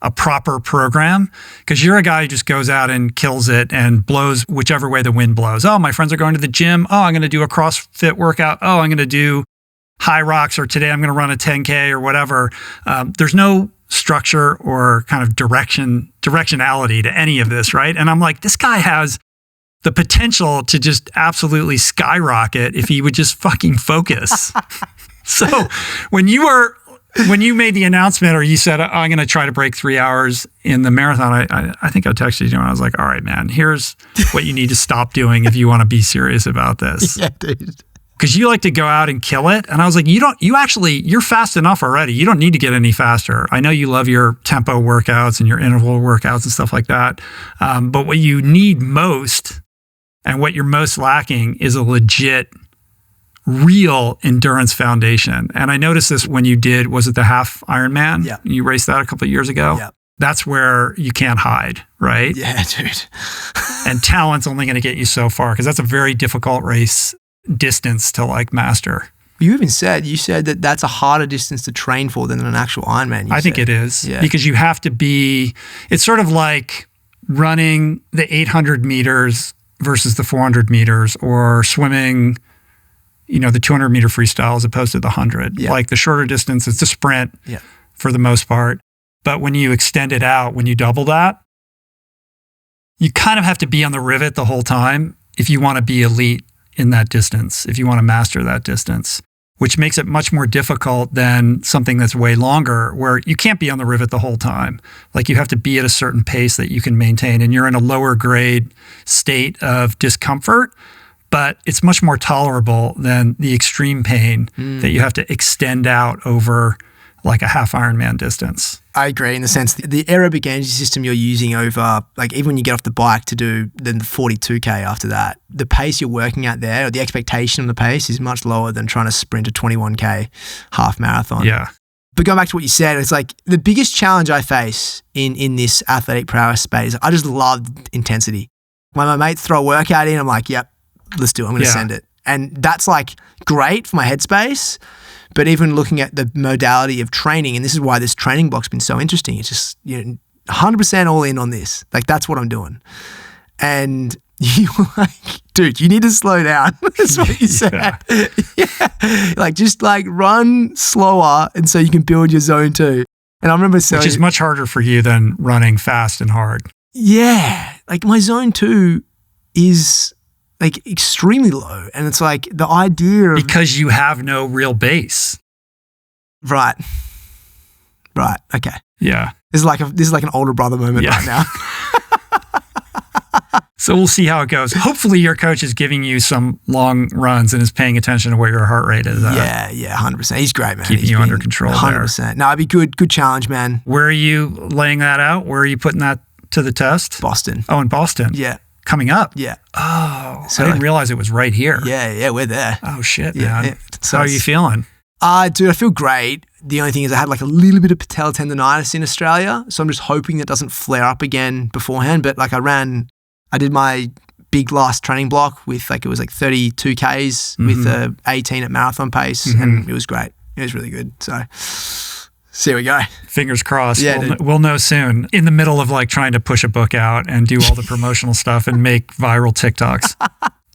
a proper program, because you're a guy who just goes out and kills it and blows whichever way the wind blows. Oh, my friends are going to the gym. Oh, I'm going to do a CrossFit workout. Oh, I'm going to do Hyrox, or today I'm going to run a 10K or whatever. There's no structure or kind of directionality to any of this, right? And I'm like, this guy has the potential to just absolutely skyrocket if he would just fucking focus. So when you made the announcement, or you said, I'm going to try to break 3 hours in the marathon, I think I texted you and I was like, all right, man, here's what you need to stop doing if you want to be serious about this. Yeah, dude. Because you like to go out and kill it. And I was like, you're fast enough already. You don't need to get any faster. I know you love your tempo workouts and your interval workouts and stuff like that. But what you need most and what you're most lacking is a legit, real endurance foundation. And I noticed this when you was it the half Ironman? Yeah. You raced that a couple of years ago. Yeah. that's where you can't hide, right? Yeah, dude. And talent's only going to get you so far because that's a very difficult race distance to like master. You said that that's a harder distance to train for than an actual Ironman. I think it is because you have to be, it's sort of like running the 800 meters versus the 400 meters or swimming, the 200 meter freestyle as opposed to the 100. Yeah. Like the shorter distance, it's a sprint for the most part. But when you extend it out, when you double that, you kind of have to be on the rivet the whole time if you want to be elite in that distance, if you want to master that distance, which makes it much more difficult than something that's way longer where you can't be on the rivet the whole time. Like you have to be at a certain pace that you can maintain and you're in a lower grade state of discomfort, but it's much more tolerable than the extreme pain that you have to extend out over like a half Ironman distance. I agree in the sense that the aerobic energy system you're using over, like even when you get off the bike to do then the 42K after that, the pace you're working at there, or the expectation of the pace is much lower than trying to sprint a 21K half marathon. Yeah. But going back to what you said, it's like the biggest challenge I face in this athletic prowess space, I just love intensity. When my mates throw a workout in, I'm like, yep, let's do it. I'm going to send it. And that's like great for my headspace. But even looking at the modality of training, and this is why this training block's been so interesting, it's just 100% all in on this. Like that's what I'm doing. And you like, dude, you need to slow down. That's what you said. Yeah. Like just like run slower and so you can build your zone 2. And I remember saying, which is much harder for you than running fast and hard. Yeah. Like my zone 2 is like extremely low. And it's like the idea of... Because you have no real base. Right. Okay. Yeah. This is like an older brother moment right now. So we'll see how it goes. Hopefully your coach is giving you some long runs and is paying attention to what your heart rate is at. Yeah, 100%. He's great, man. Keeping you under control 100%. there. No, it'd be good challenge, man. Where are you laying that out? Where are you putting that to the test? Boston. Oh, in Boston. Yeah. Coming up? Yeah. Oh, so I didn't realize it was right here. Yeah, we're there. Oh, shit, man. Yeah. So how are you feeling? Dude, I feel great. The only thing is I had like a little bit of patellar tendonitis in Australia, so I'm just hoping that doesn't flare up again beforehand. But like I did my big last training block with it was like 32 Ks with 18 at marathon pace, and it was great. It was really good. So here we go. Fingers crossed. Yeah, we'll know soon. In the middle of like trying to push a book out and do all the promotional stuff and make viral TikToks.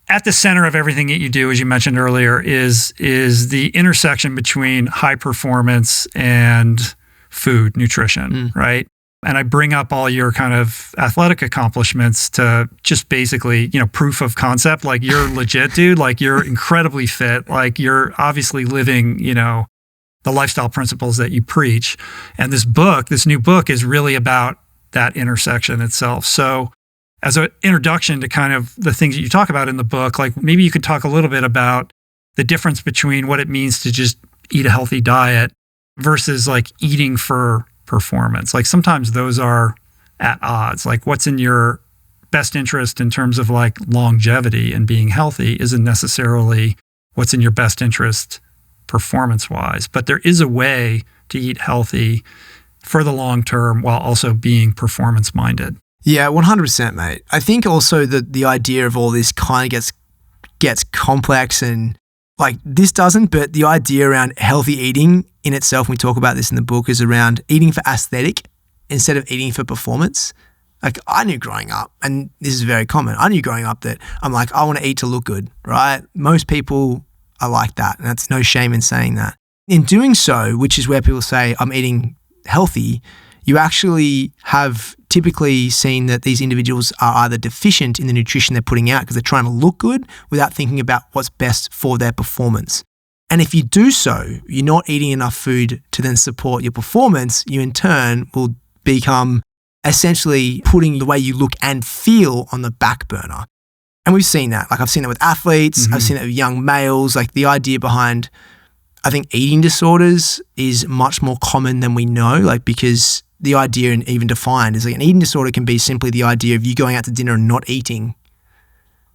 At the center of everything that you do, as you mentioned earlier, is the intersection between high performance and food, nutrition, right? And I bring up all your kind of athletic accomplishments to just basically, proof of concept. Like you're legit, dude. Like you're incredibly fit. Like you're obviously living, the lifestyle principles that you preach. And this new book is really about that intersection itself. So as an introduction to kind of the things that you talk about in the book, like maybe you could talk a little bit about the difference between what it means to just eat a healthy diet versus like eating for performance. Like sometimes those are at odds. Like what's in your best interest in terms of like longevity and being healthy isn't necessarily what's in your best interest performance-wise. But there is a way to eat healthy for the long term while also being performance-minded. Yeah, 100%, mate. I think also that the idea of all this kind of gets complex, and like this doesn't, but the idea around healthy eating in itself, we talk about this in the book, is around eating for aesthetic instead of eating for performance. Like I knew growing up, and this is very common, I knew growing up that I'm like, I want to eat to look good, right? Most people are like that, and that's no shame in saying that. In doing so, which is where people say I'm eating healthy, you actually have typically seen that these individuals are either deficient in the nutrition they're putting out because they're trying to look good without thinking about what's best for their performance. And if you do so, you're not eating enough food to then support your performance, you in turn will become essentially putting the way you look and feel on the back burner. And we've seen that. Like I've seen that with athletes, I've seen that with young males. Like the idea behind, I think, eating disorders is much more common than we know, like because the idea, and even defined, is like an eating disorder can be simply the idea of you going out to dinner and not eating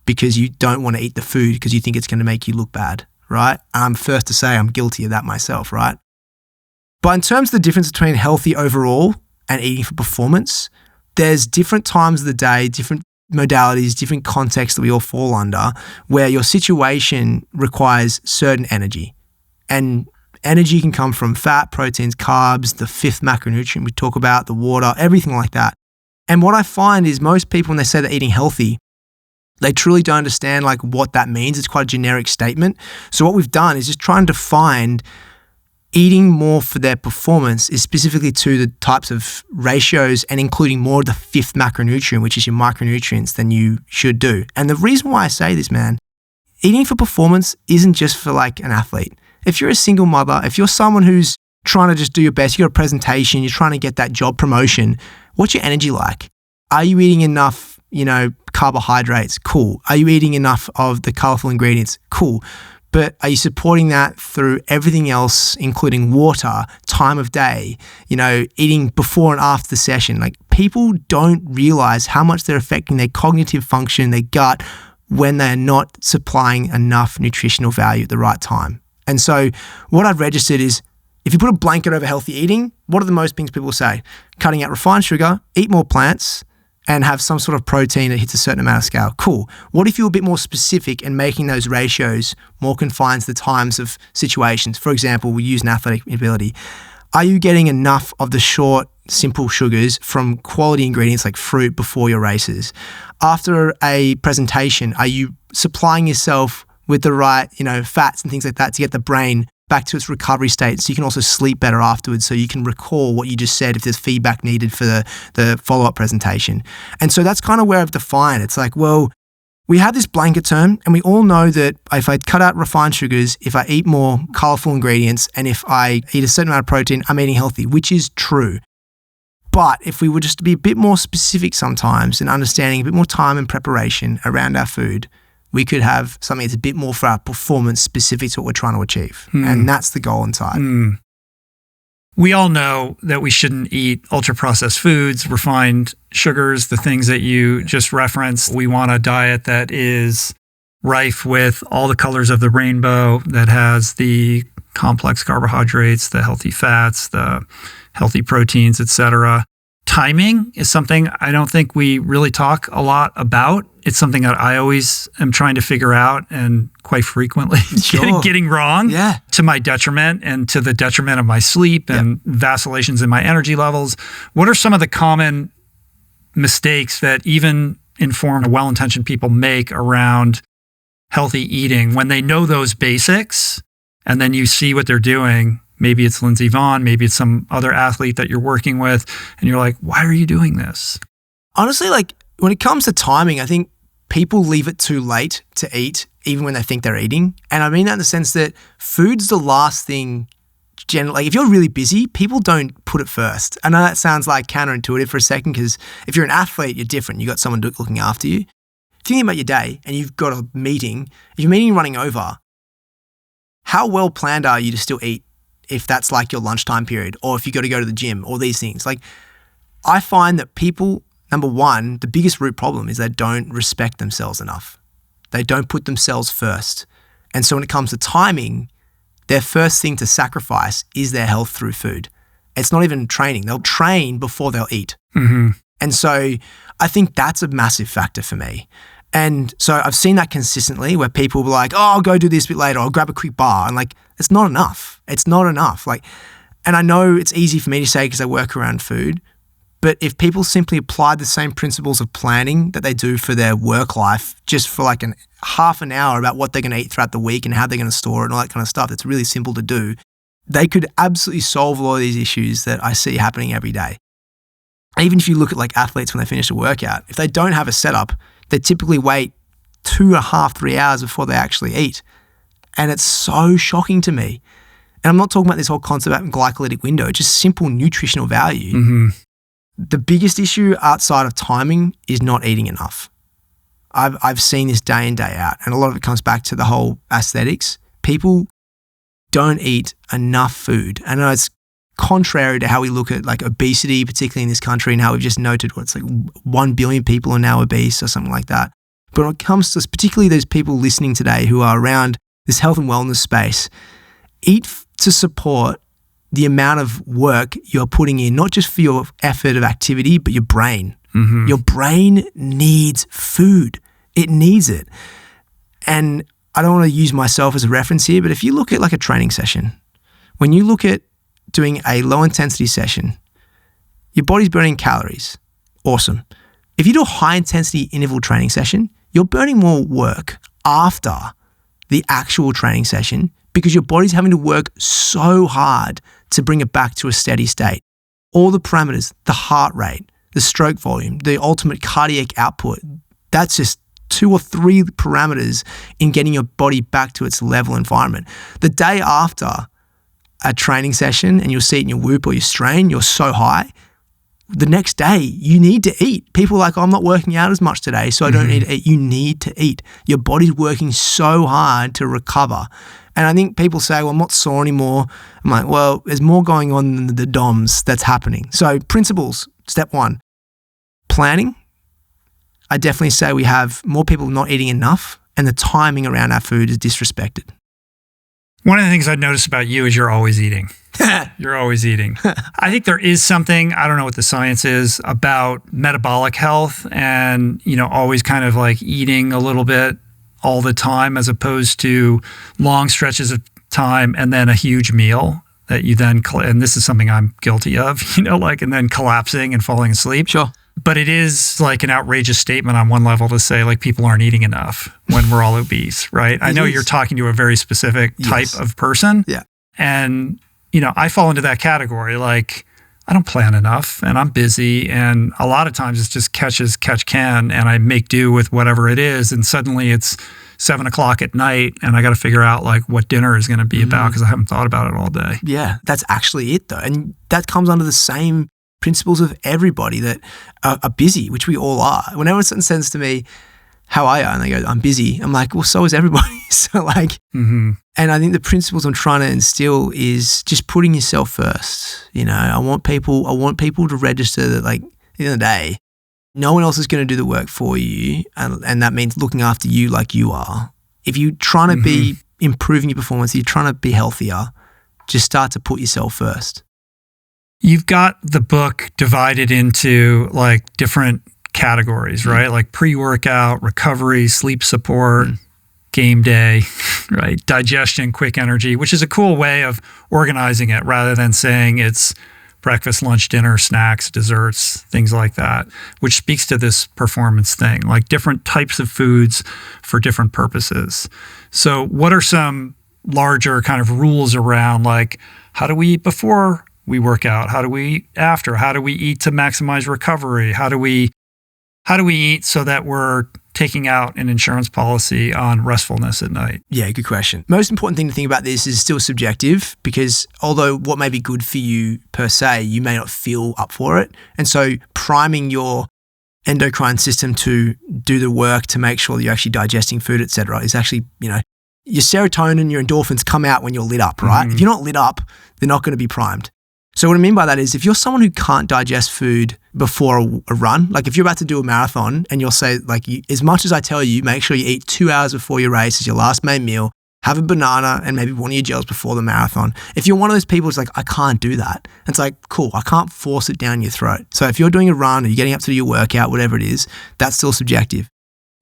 because you don't want to eat the food because you think it's going to make you look bad, right? And I'm first to say I'm guilty of that myself, right? But in terms of the difference between healthy overall and eating for performance, there's different times of the day, different modalities, different contexts that we all fall under, where your situation requires certain energy. And energy can come from fat, proteins, carbs, the fifth macronutrient we talk about, the water, everything like that. And what I find is most people, when they say they're eating healthy, they truly don't understand like what that means. It's quite a generic statement. So what we've done is just trying to find eating more for their performance is specifically to the types of ratios and including more of the fifth macronutrient, which is your micronutrients, than you should do. And the reason why I say this, man, eating for performance isn't just for like an athlete. If you're a single mother, if you're someone who's trying to just do your best, you got a presentation, you're trying to get that job promotion, what's your energy like? Are you eating enough, carbohydrates? Cool. Are you eating enough of the colorful ingredients? Cool. But are you supporting that through everything else, including water, time of day, eating before and after the session? Like, people don't realize how much they're affecting their cognitive function, their gut, when they're not supplying enough nutritional value at the right time. And so what I've registered is, if you put a blanket over healthy eating, what are the most things people say? Cutting out refined sugar, eat more plants, and have some sort of protein that hits a certain amount of scale. Cool. What if you're a bit more specific and making those ratios more confined to the times of situations? For example, we use an athletic ability. Are you getting enough of the short, simple sugars from quality ingredients like fruit before your races? After a presentation, are you supplying yourself with the right, fats and things like that to get the brain back to its recovery state, so you can also sleep better afterwards, so you can recall what you just said if there's feedback needed for the follow-up presentation. And so that's kind of where I've defined. It's like, well, we have this blanket term, and we all know that if I cut out refined sugars, if I eat more colorful ingredients, and if I eat a certain amount of protein, I'm eating healthy, which is true. But if we were just to be a bit more specific sometimes and understanding a bit more time and preparation around our food, we could have something that's a bit more for our performance specific to what we're trying to achieve. And that's the goal inside. We all know that we shouldn't eat ultra-processed foods, refined sugars, the things that you just referenced. We want a diet that is rife with all the colors of the rainbow, that has the complex carbohydrates, the healthy fats, the healthy proteins, etc. Timing is something I don't think we really talk a lot about. It's something that I always am trying to figure out, and quite frequently getting wrong to my detriment and to the detriment of my sleep and vacillations in my energy levels. What are some of the common mistakes that even informed, well-intentioned people make around healthy eating when they know those basics, and then you see what they're doing? Maybe it's Lindsey Vonn, maybe it's some other athlete that you're working with, and you're like, why are you doing this? Honestly, like, when it comes to timing, I think people leave it too late to eat, even when they think they're eating. And I mean that in the sense that food's the last thing. Generally, like, if you're really busy, people don't put it first. I know that sounds like counterintuitive for a second, because if you're an athlete, you're different. You've got someone looking after you. Thinking about your day and you've got a meeting, if your meeting running over, how well planned are you to still eat if that's like your lunchtime period, or if you got to go to the gym, or these things? Like, I find that people, number one, the biggest root problem is they don't respect themselves enough. They don't put themselves first. And so when it comes to timing, their first thing to sacrifice is their health through food. It's not even training. They'll train before they'll eat. And so I think that's a massive factor for me. And so I've seen that consistently, where people will be like, oh, I'll go do this a bit later. I'll grab a quick bar. And like, it's not enough. It's not enough. Like, and I know it's easy for me to say because I work around food, but if people simply apply the same principles of planning that they do for their work life, just for like half an hour about what they're going to eat throughout the week and how they're going to store it and all that kind of stuff, that's really simple to do, they could absolutely solve a lot of these issues that I see happening every day. Even if you look at like athletes when they finish a workout, if they don't have a setup, they typically wait 2.5, 3 hours before they actually eat. And it's so shocking to me. And I'm not talking about this whole concept of glycolytic window, just simple nutritional value. The biggest issue outside of timing is not eating enough. I've seen this day in, day out, and a lot of it comes back to the whole aesthetics. People don't eat enough food. I know it's contrary to how we look at like obesity, particularly in this country, and how we've just noted what's like 1 billion people are now obese or something like that. But when it comes to particularly those people listening today who are around this health and wellness space, eat to support the amount of work you're putting in, not just for your effort of activity, but your brain. Mm-hmm. Your brain needs food. It needs it. And I don't want to use myself as a reference here, but if you look at like a training session, when you look at doing a low intensity session, your body's burning calories. Awesome. If you do a high intensity interval training session, you're burning more work after the actual training session because your body's having to work so hard to bring it back to a steady state. All the parameters, the heart rate, the stroke volume, the ultimate cardiac output, that's just 2 or 3 parameters in getting your body back to its level environment. The day after a training session, and you'll see it in your whoop or your strain, you're so high, the next day you need to eat. People are like, I'm not working out as much today, so I don't need to eat. You need to eat. Your body's working so hard to recover. And I think people say, well, I'm not sore anymore. I'm like, well, there's more going on than the DOMs that's happening. So principles, step 1, planning. I definitely say we have more people not eating enough, and the timing around our food is disrespected. One of the things I've noticed about you is you're always eating. You're always eating. I think there is something, I don't know what the science is, about metabolic health and, always kind of like eating a little bit all the time as opposed to long stretches of time and then a huge meal that you then, and this is something I'm guilty of, and then collapsing and falling asleep. Sure. But it is like an outrageous statement on one level to say like people aren't eating enough when we're all obese, right? I know you're talking to a very specific type of person. Yeah. And, I fall into that category. Like I don't plan enough and I'm busy. And a lot of times it's just catch as catch can. And I make do with whatever it is. And suddenly it's 7:00 at night and I got to figure out like what dinner is going to be about because I haven't thought about it all day. Yeah, that's actually it though. And that comes under the same principles of everybody that are busy, which we all are. Whenever someone says to me, how are you? And they go, I'm busy. I'm like, well, so is everybody. So like, and I think the principles I'm trying to instill is just putting yourself first. I want people to register that like at the end of the day, no one else is going to do the work for you. And that means looking after you like you are. If you're trying to be improving your performance, you're trying to be healthier, just start to put yourself first. You've got the book divided into like different categories, right? Like pre-workout, recovery, sleep support, game day, right? Digestion, quick energy, which is a cool way of organizing it rather than saying it's breakfast, lunch, dinner, snacks, desserts, things like that, which speaks to this performance thing, like different types of foods for different purposes. So what are some larger kind of rules around like how do we eat before we work out? How do we eat after? How do we eat to maximize recovery? How do we eat so that we're taking out an insurance policy on restfulness at night? Yeah, good question. Most important thing to think about this is still subjective because although what may be good for you per se, you may not feel up for it. And so priming your endocrine system to do the work to make sure that you're actually digesting food, et cetera, is actually, your serotonin, your endorphins come out when you're lit up, right? If you're not lit up, they're not going to be primed. So what I mean by that is if you're someone who can't digest food before a run, like if you're about to do a marathon and you'll say like, as much as I tell you, make sure you eat 2 hours before your race as your last main meal, have a banana and maybe one of your gels before the marathon. If you're one of those people who's like, I can't do that. It's like, cool, I can't force it down your throat. So if you're doing a run or you're getting up to do your workout, whatever it is, that's still subjective.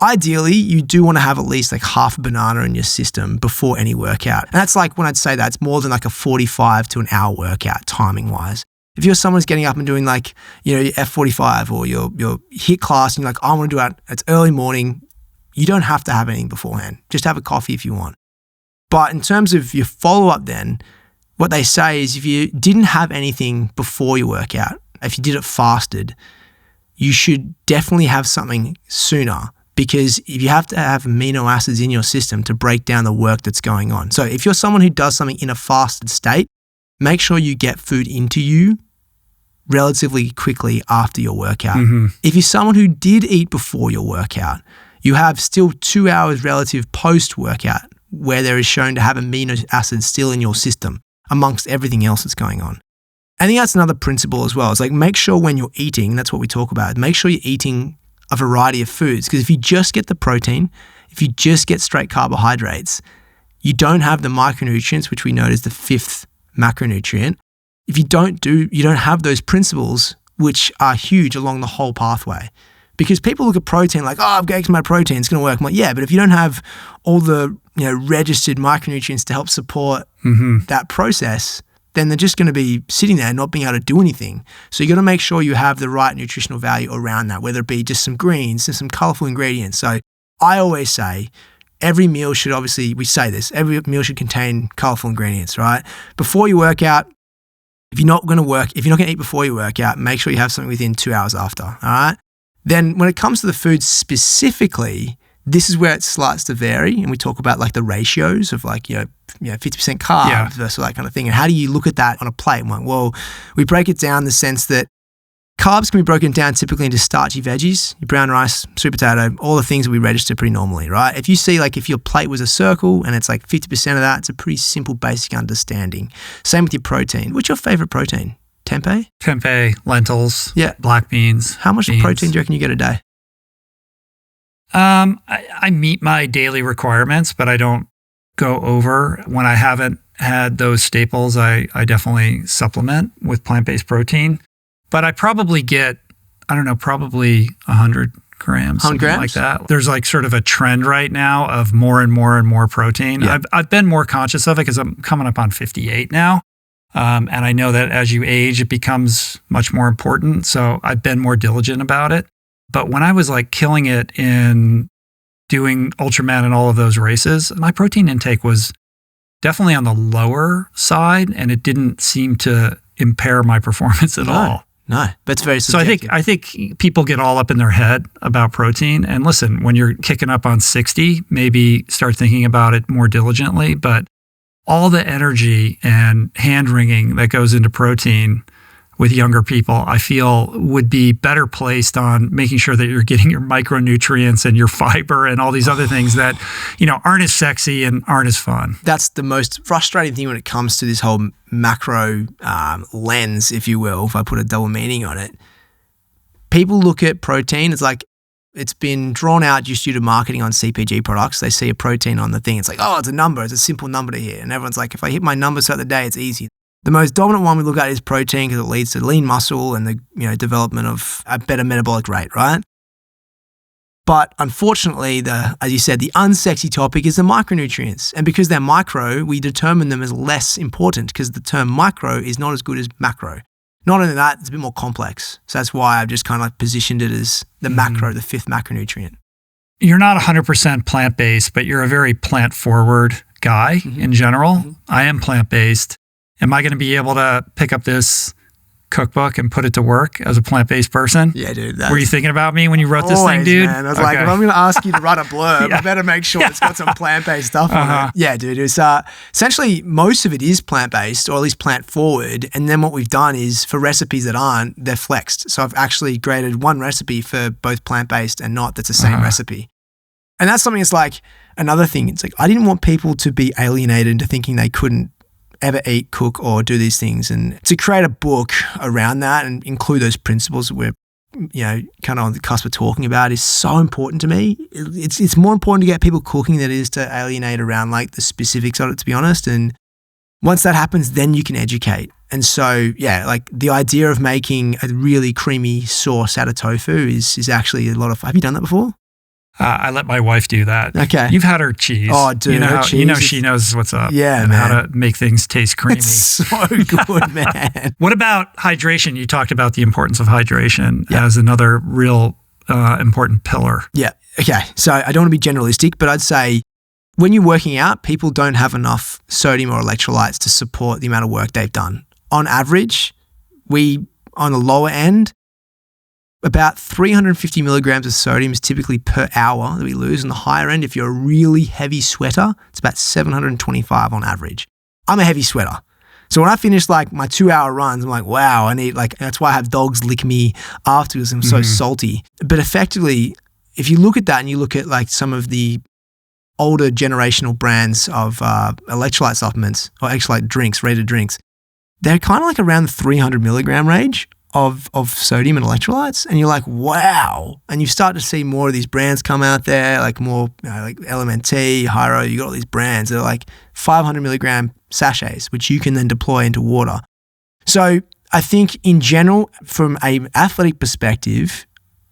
Ideally, you do want to have at least like half a banana in your system before any workout. And that's like when I'd say that, it's more than like a 45 to an hour workout timing wise. If you're someone who's getting up and doing like, your F45 or your HIIT class and you're like, I want to do it, it's early morning, you don't have to have anything beforehand. Just have a coffee if you want. But in terms of your follow-up then, what they say is if you didn't have anything before your workout, if you did it fasted, you should definitely have something sooner. Because if you have to have amino acids in your system to break down the work that's going on. So if you're someone who does something in a fasted state, make sure you get food into you relatively quickly after your workout. If you're someone who did eat before your workout, you have still 2 hours relative post-workout where there is shown to have amino acids still in your system amongst everything else that's going on. I think that's another principle as well. It's like make sure when you're eating, that's what we talk about, make sure you're eating a variety of foods. Because if you just get the protein, if you just get straight carbohydrates, you don't have the micronutrients, which we know is the 5th macronutrient, if you don't have those principles, which are huge along the whole pathway. Because people look at protein like, oh, I've got X amount of protein, it's going to work. I'm like, yeah, but if you don't have all the registered micronutrients to help support that process, then they're just going to be sitting there not being able to do anything. So you got to make sure you have the right nutritional value around that, whether it be just some greens and some colorful ingredients. So I always say every meal should every meal should contain colorful ingredients, right? Before you work out, if you're not going to eat before you work out, make sure you have something within 2 hours after, all right? Then when it comes to the food specifically, this is where it starts to vary, and we talk about like the ratios of like 50% carbs versus that kind of thing. And how do you look at that on a plate? Well, we break it down in the sense that carbs can be broken down typically into starchy veggies, your brown rice, sweet potato, all the things that we register pretty normally, right? If you see like if your plate was a circle and it's like 50% of that, it's a pretty simple basic understanding. Same with your protein. What's your favorite protein? Tempeh? Tempeh, lentils, black beans. How much protein do you reckon you get a day? I meet my daily requirements, but I don't go over. When I haven't had those staples, I definitely supplement with plant-based protein. But I probably get, probably 100 grams, something like that. There's like sort of a trend right now of more and more and more protein. Yeah. I've been more conscious of it because I'm coming up on 58 now. And I know that as you age, it becomes much more important. So I've been more diligent about it. But when I was like killing it in doing Ultraman and all of those races, my protein intake was definitely on the lower side, and it didn't seem to impair my performance at all. No, that's very subjective. So I think people get all up in their head about protein. And listen, when you're kicking up on 60, maybe start thinking about it more diligently. But all the energy and hand-wringing that goes into protein with younger people, I feel would be better placed on making sure that you're getting your micronutrients and your fiber and all these other things that, aren't as sexy and aren't as fun. That's the most frustrating thing when it comes to this whole macro lens, if you will, if I put a double meaning on it. People look at protein, it's like it's been drawn out just due to marketing on CPG products. They see a protein on the thing. It's like, oh, it's a number. It's a simple number to hit. And everyone's like, if I hit my numbers throughout the day, it's easy. The most dominant one we look at is protein because it leads to lean muscle and the development of a better metabolic rate, right? But unfortunately, as you said, the unsexy topic is the micronutrients. And because they're micro, we determine them as less important because the term micro is not as good as macro. Not only that, it's a bit more complex. So that's why I've just kind of like positioned it as the macro, the fifth macronutrient. You're not 100% plant-based, but you're a very plant-forward guy in general. I am plant-based. Am I going to be able to pick up this cookbook and put it to work as a plant-based person? Yeah, dude. Were you thinking about me when you wrote this thing, dude? Man. I was like, if I'm going to ask you to write a blurb, I better make sure it's got some plant-based stuff on it. Yeah, dude. It's essentially most of it is plant-based or at least plant-forward. And then what we've done is for recipes that aren't, they're flexed. So I've actually created one recipe for both plant-based and not that's the same recipe. And that's something that's like another thing. It's like I didn't want people to be alienated into thinking they couldn't ever eat, cook, or do these things. And to create a book around that and include those principles that we're, kind of on the cusp of talking about is so important to me. It's more important to get people cooking than it is to alienate around like the specifics of it, to be honest. And once that happens, then you can educate. And so, like the idea of making a really creamy sauce out of tofu is actually a lot of fun. Have you done that before? I let my wife do that. Okay. You've had her cheese. Oh, dude. She knows what's up. Yeah, and man. how to make things taste creamy. It's so good, man. What about hydration? You talked about the importance of hydration as another real important pillar. Yeah. Okay. So I don't want to be generalistic, but I'd say when you're working out, people don't have enough sodium or electrolytes to support the amount of work they've done. On average, on the lower end, about 350 milligrams of sodium is typically per hour that we lose. On the higher end, if you're a really heavy sweater, it's about 725 on average. I'm a heavy sweater. So when I finish like my 2-hour runs, I'm like, wow, I need that's why I have dogs lick me afterwards. I'm so salty. But effectively, if you look at that and you look at like some of the older generational brands of electrolyte supplements or electrolyte drinks, rated drinks, they're kind of like around the 300 milligram range of sodium and electrolytes, and you're like, wow. And you start to see more of these brands come out there, like more like LMNT, Hyro, you got all these brands that are like 500 milligram sachets, which you can then deploy into water. So I think in general, from an athletic perspective,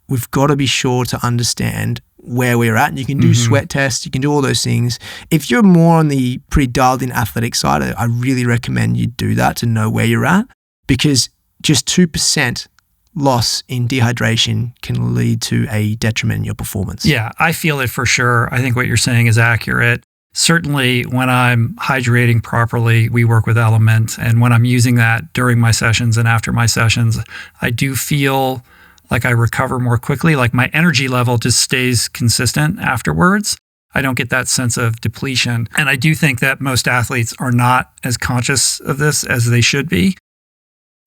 we've got to be sure to understand where we're at. And you can do sweat tests, you can do all those things. If you're more on the pretty dialed in athletic side, I really recommend you do that to know where you're at, because just 2% loss in dehydration can lead to a detriment in your performance. Yeah, I feel it for sure. I think what you're saying is accurate. Certainly when I'm hydrating properly, we work with Element. And when I'm using that during my sessions and after my sessions, I do feel like I recover more quickly. Like my energy level just stays consistent afterwards. I don't get that sense of depletion. And I do think that most athletes are not as conscious of this as they should be.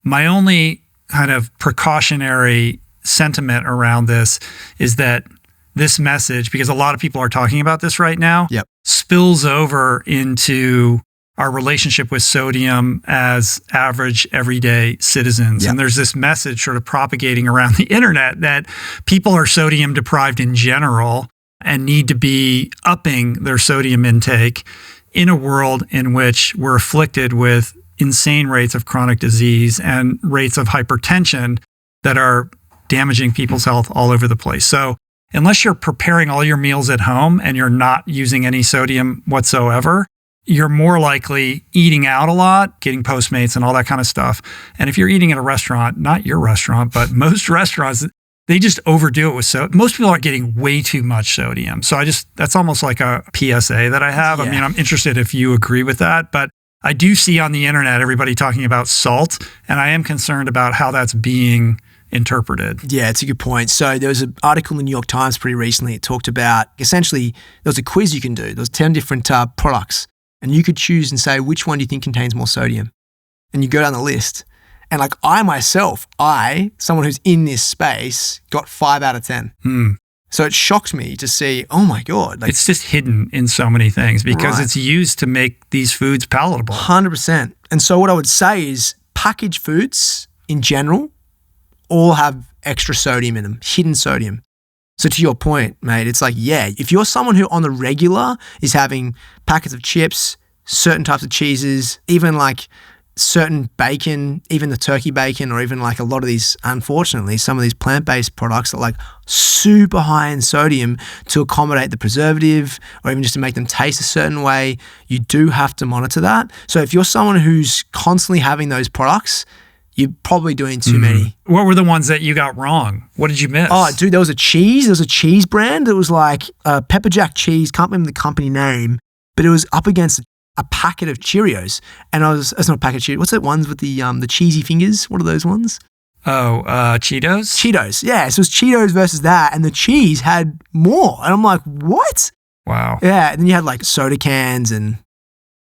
My only kind of precautionary sentiment around this is that this message, because a lot of people are talking about this right now, spills over into our relationship with sodium as average everyday citizens. And there's this message sort of propagating around the internet that people are sodium deprived in general and need to be upping their sodium intake in a world in which we're afflicted with insane rates of chronic disease and rates of hypertension that are damaging people's health all over the place. So unless you're preparing all your meals at home and you're not using any sodium whatsoever, you're more likely eating out a lot, getting Postmates and all that kind of stuff. And if you're eating at a restaurant, not your restaurant, but most restaurants, they just overdo it with sodium. Most people are getting way too much sodium. So that's almost like a PSA that I have. I mean, I'm interested if you agree with that, but I do see on the internet everybody talking about salt, and I am concerned about how that's being interpreted. Yeah, it's a good point. So there was an article in the New York Times pretty recently. It talked about, essentially, there was a quiz you can do. There was 10 different products, and you could choose and say, which one do you think contains more sodium? And you go down the list. And like someone who's in this space, got 5 out of 10. So it shocked me to see, oh my God. It's just hidden in so many things because it's used to make these foods palatable. 100%. And so what I would say is packaged foods in general all have extra sodium in them, hidden sodium. So to your point, mate, it's like, if you're someone who on the regular is having packets of chips, certain types of cheeses, even like certain bacon, even the turkey bacon, or even like a lot of these, unfortunately, some of these plant-based products are like super high in sodium to accommodate the preservative or even just to make them taste a certain way, you do have to monitor that. So if you're someone who's constantly having those products, you're probably doing too many. What were the ones that you got wrong? What did you miss? Oh, dude, there was a cheese brand. It was like pepper jack cheese. Can't remember the company name, but it was up against a packet of Cheerios. And it's not a packet of Cheerios. What's that ones with the cheesy fingers? What are those ones? Oh, Cheetos? Cheetos, yeah. So it was Cheetos versus that, and the cheese had more. And I'm like, what? Wow. Yeah, and then you had like soda cans and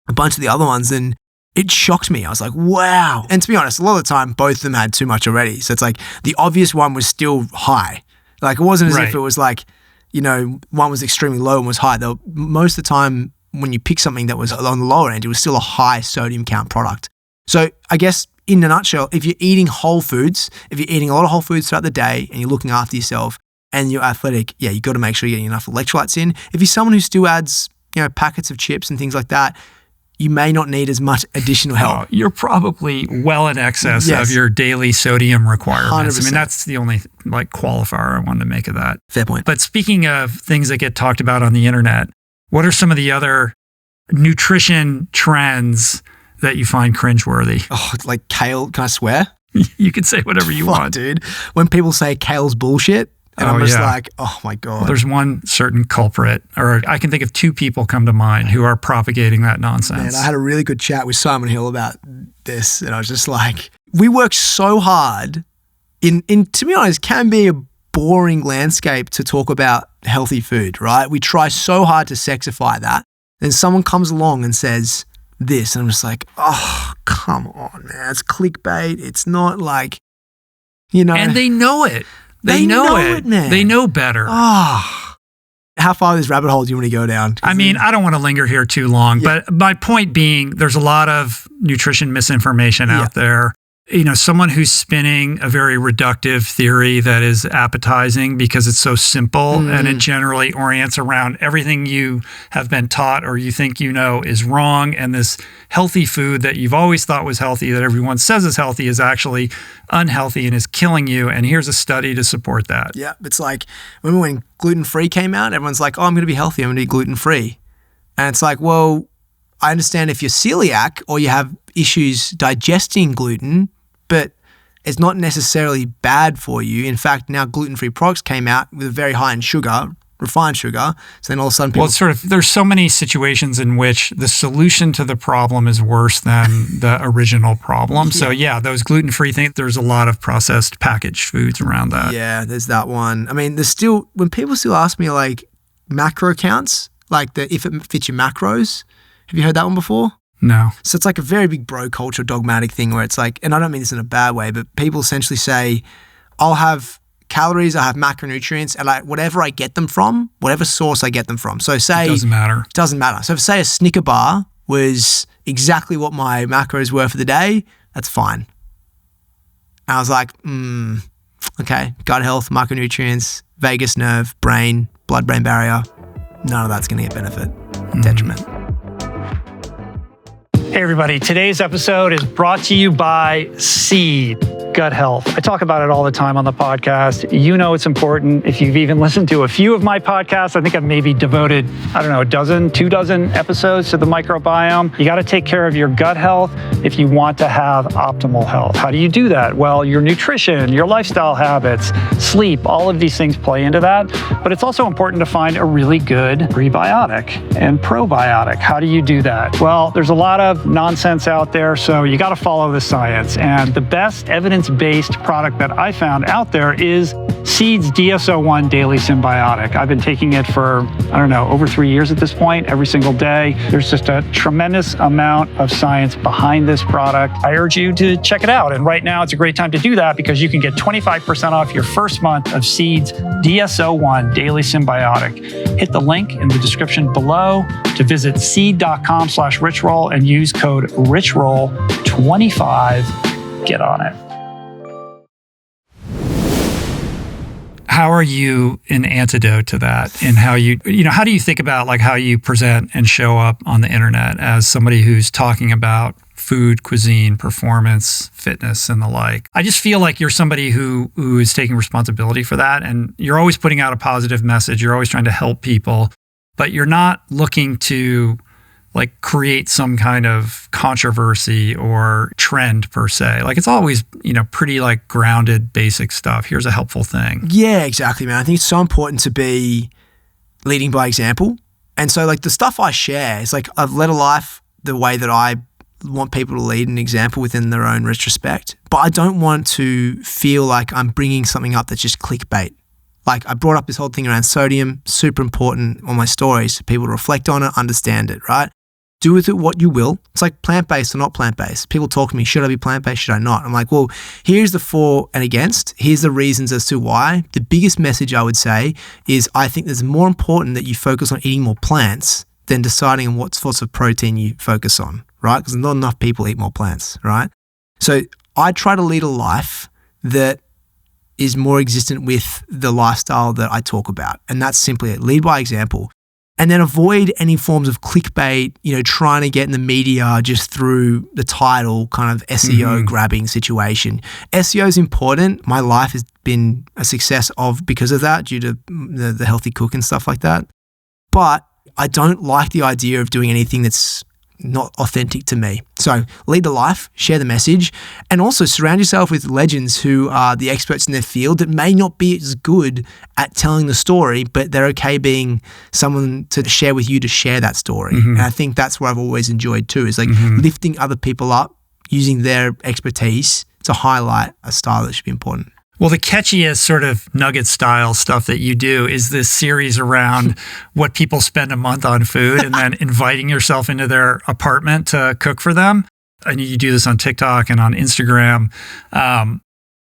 a bunch of the other ones, and it shocked me. I was like, wow. And to be honest, a lot of the time, both of them had too much already. So it's like the obvious one was still high. Like it wasn't as if it was like, one was extremely low and was high. Most of the time, when you pick something that was on the lower end, it was still a high sodium count product. So I guess in a nutshell, if you're eating whole foods, if you're eating a lot of whole foods throughout the day and you're looking after yourself and you're athletic, you got to make sure you're getting enough electrolytes in. If you're someone who still adds, packets of chips and things like that, you may not need as much additional help. You're probably well in excess of your daily sodium requirements. 100%. I mean, that's the only qualifier I wanted to make of that. Fair point. But speaking of things that get talked about on the internet, what are some of the other nutrition trends that you find cringeworthy? Oh, like kale. Can I swear? You can say whatever you want, dude. When people say kale's bullshit, and I'm just like, oh my God. Well, there's one certain culprit, or I can think of 2 people come to mind who are propagating that nonsense. Man, I had a really good chat with Simon Hill about this, and I was just like, we work so hard in to be honest, can be a boring landscape to talk about healthy food, right? We try so hard to sexify that. Then someone comes along and says this, and I'm just like, oh, come on, man. It's clickbait. It's not like, And they know it. They know it, man. They know better. Oh. How far this rabbit hole do you want to go down? I mean, I don't want to linger here too long, but my point being, there's a lot of nutrition misinformation out there. someone who's spinning a very reductive theory that is appetizing because it's so simple and it generally orients around everything you have been taught or you think is wrong, and this healthy food that you've always thought was healthy, that everyone says is healthy, is actually unhealthy and is killing you, and here's a study to support that. Yeah, it's like, remember when gluten-free came out? Everyone's like, oh, I'm going to be healthy, I'm going to be gluten-free. And it's like, well, I understand if you're celiac or you have issues digesting gluten, but it's not necessarily bad for you. In fact, now gluten-free products came out with a very high in sugar, refined sugar. So then all of a sudden people... Well, there's so many situations in which the solution to the problem is worse than the original problem. So yeah, those gluten-free things, there's a lot of processed packaged foods around that. Yeah, there's that one. I mean, there's still, when people still ask me like macro counts, like if it fits your macros, have you heard that one before? No. So it's like a very big bro culture dogmatic thing where it's like, and I don't mean this in a bad way, but people essentially say, I'll have calories, I have macronutrients, and like whatever I get them from, whatever source I get them from. So say... It doesn't matter. Doesn't matter. So if say a Snicker bar was exactly what my macros were for the day, that's fine. And I was like, okay, gut health, macronutrients, vagus nerve, brain, blood-brain barrier, none of that's going to get benefit, detriment. Hey everybody, today's episode is brought to you by Seed Gut Health. I talk about it all the time on the podcast. You know it's important. If you've even listened to a few of my podcasts, I think I've maybe devoted, a dozen, 2 dozen episodes to the microbiome. You got to take care of your gut health if you want to have optimal health. How do you do that? Well, your nutrition, your lifestyle habits, sleep, all of these things play into that. But it's also important to find a really good prebiotic and probiotic. How do you do that? Well, there's a lot of nonsense out there, so you got to follow the science. And the best evidence-based product that I found out there is Seed's DSO1 Daily Symbiotic. I've been taking it for, over 3 years at this point, every single day. There's just a tremendous amount of science behind this product. I urge you to check it out. And right now, it's a great time to do that because you can get 25% off your first month of Seed's DSO1 Daily Symbiotic. Hit the link in the description below to visit seed.com/richroll and use code richroll25. Get on it. How are you an antidote to that? And how how do you think about like how you present and show up on the internet as somebody who's talking about food, cuisine, performance, fitness, and the like? I just feel like you're somebody who is taking responsibility for that. And you're always putting out a positive message. You're always trying to help people, but you're not looking to like create some kind of controversy or trend per se. Like it's always, pretty like grounded, basic stuff. Here's a helpful thing. Yeah, exactly, man. I think it's so important to be leading by example. And so like the stuff I share is like I've led a life the way that I want people to lead an example within their own retrospect. But I don't want to feel like I'm bringing something up that's just clickbait. Like I brought up this whole thing around sodium, super important on my stories for people to reflect on it, understand it, right? Do with it what you will. It's like plant-based or not plant-based. People talk to me, should I be plant-based, should I not? I'm like, well, here's the for and against. Here's the reasons as to why. The biggest message I would say is I think it's more important that you focus on eating more plants than deciding on what sorts of protein you focus on, right? Because not enough people eat more plants, right? So I try to lead a life that is more existent with the lifestyle that I talk about. And that's simply it. Lead by example. And then avoid any forms of clickbait, trying to get in the media just through the title kind of SEO grabbing situation. SEO is important. My life has been a success because of that, due to the healthy cook and stuff like that. But I don't like the idea of doing anything that's not authentic to me. So lead the life, share the message, and also surround yourself with legends who are the experts in their field that may not be as good at telling the story, but they're okay being someone to share with you to share that story. And I think that's what I've always enjoyed too, is like lifting other people up, using their expertise to highlight a style that should be important. Well, the catchiest sort of nugget style stuff that you do is this series around what people spend a month on food and then inviting yourself into their apartment to cook for them. And you do this on TikTok and on Instagram.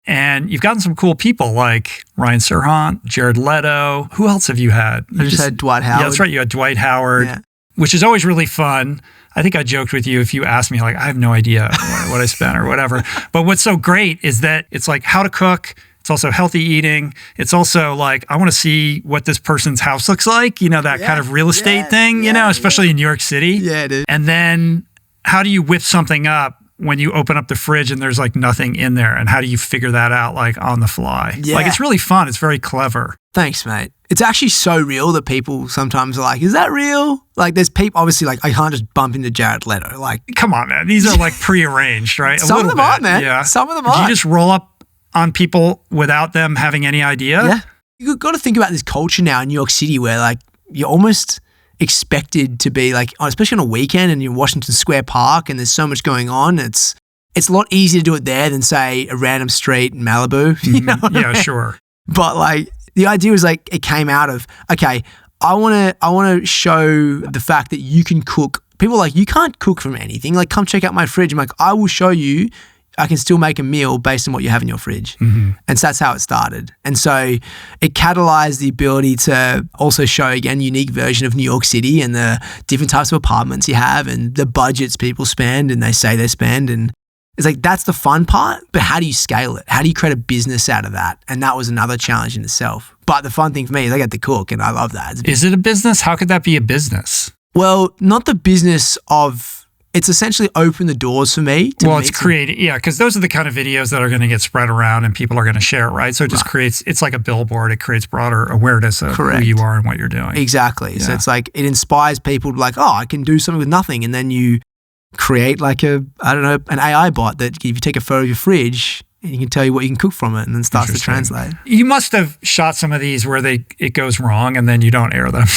And you've gotten some cool people like Ryan Serhant, Jared Leto. Who else have you had? I just had Dwight Howard. Yeah, that's right. You had Dwight Howard. Yeah. which is always really fun. I think I joked with you if you asked me, like, I have no idea what I spent or whatever. But what's so great is that it's like how to cook. It's also healthy eating. It's also like, I want to see what this person's house looks like, that kind of real estate thing, especially in New York City. Yeah, dude. And then how do you whip something up when you open up the fridge and there's like nothing in there? And how do you figure that out like on the fly? Yeah. Like, it's really fun. It's very clever. Thanks, mate. It's actually so real that people sometimes are like, is that real? Like, there's people, obviously, like, I can't just bump into Jared Leto. Like, come on, man. These are like prearranged, right? Some of them are, man. Yeah. Some of them are. Do you just roll up on people without them having any idea? Yeah. You've got to think about this culture now in New York City where, like, you're almost expected to be, like, especially on a weekend and you're in Washington Square Park and there's so much going on. It's a lot easier to do it there than, say, a random street in Malibu. You know what I mean? Sure. But, like, the idea was like, it came out of, okay, I want to show the fact that you can cook. People are like, you can't cook from anything. Like, come check out my fridge. I'm like, I will show you I can still make a meal based on what you have in your fridge. Mm-hmm. And so that's how it started. And so it catalyzed the ability to also show, again, unique version of New York City and the different types of apartments you have and the budgets people spend and they say they spend. And it's like, that's the fun part, but how do you scale it? How do you create a business out of that? And that was another challenge in itself. But the fun thing for me is I get to cook and I love that. Is it a business? How could that be a business? Well, not the business of, it's essentially opened the doors for me. It's creating, because those are the kind of videos that are going to get spread around and people are going to share it, right? So it just creates, it's like a billboard. It creates broader awareness of who you are and what you're doing. Exactly. Yeah. So it's like, it inspires people to like, oh, I can do something with nothing. And then you create like an AI bot that if you take a photo of your fridge, and you can tell you what you can cook from it and then starts to translate. You must have shot some of these where it goes wrong and then you don't air them.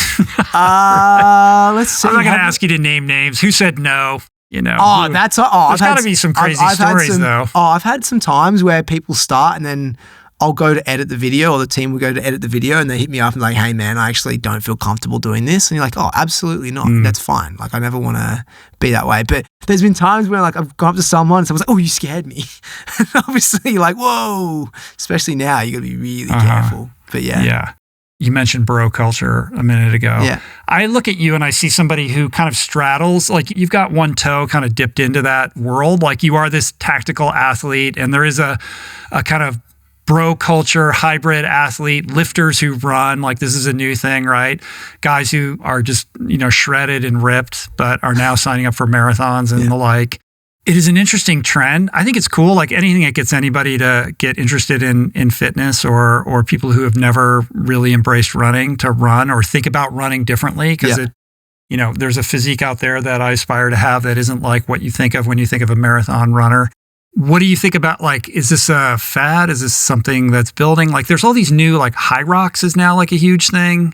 Let's see. I'm not going to ask you to name names. Who said no? There's got to be some crazy stories though. I've had some times where people start and then I'll go to edit the video or the team will go to edit the video and they hit me up and like, hey man, I actually don't feel comfortable doing this. And you're like, oh, absolutely not. That's fine. Like I never want to be that way. But there's been times where like I've gone up to someone and someone's like, oh, you scared me. And obviously you're like, whoa, especially now you got to be really careful. But yeah. Yeah. You mentioned bro culture a minute ago. Yeah. I look at you and I see somebody who kind of straddles, like you've got one toe kind of dipped into that world. Like you are this tactical athlete and there is a kind of bro culture, hybrid athlete, lifters who run, like this is a new thing, right? Guys who are just, shredded and ripped, but are now signing up for marathons and the like. It is an interesting trend. I think it's cool, like anything that gets anybody to get interested in fitness or people who have never really embraced running to run or think about running differently because there's a physique out there that I aspire to have that isn't like what you think of when you think of a marathon runner. What do you think about, like, is this a fad? Is this something that's building? Like, there's all these new, like, Hyrox is now, like, a huge thing.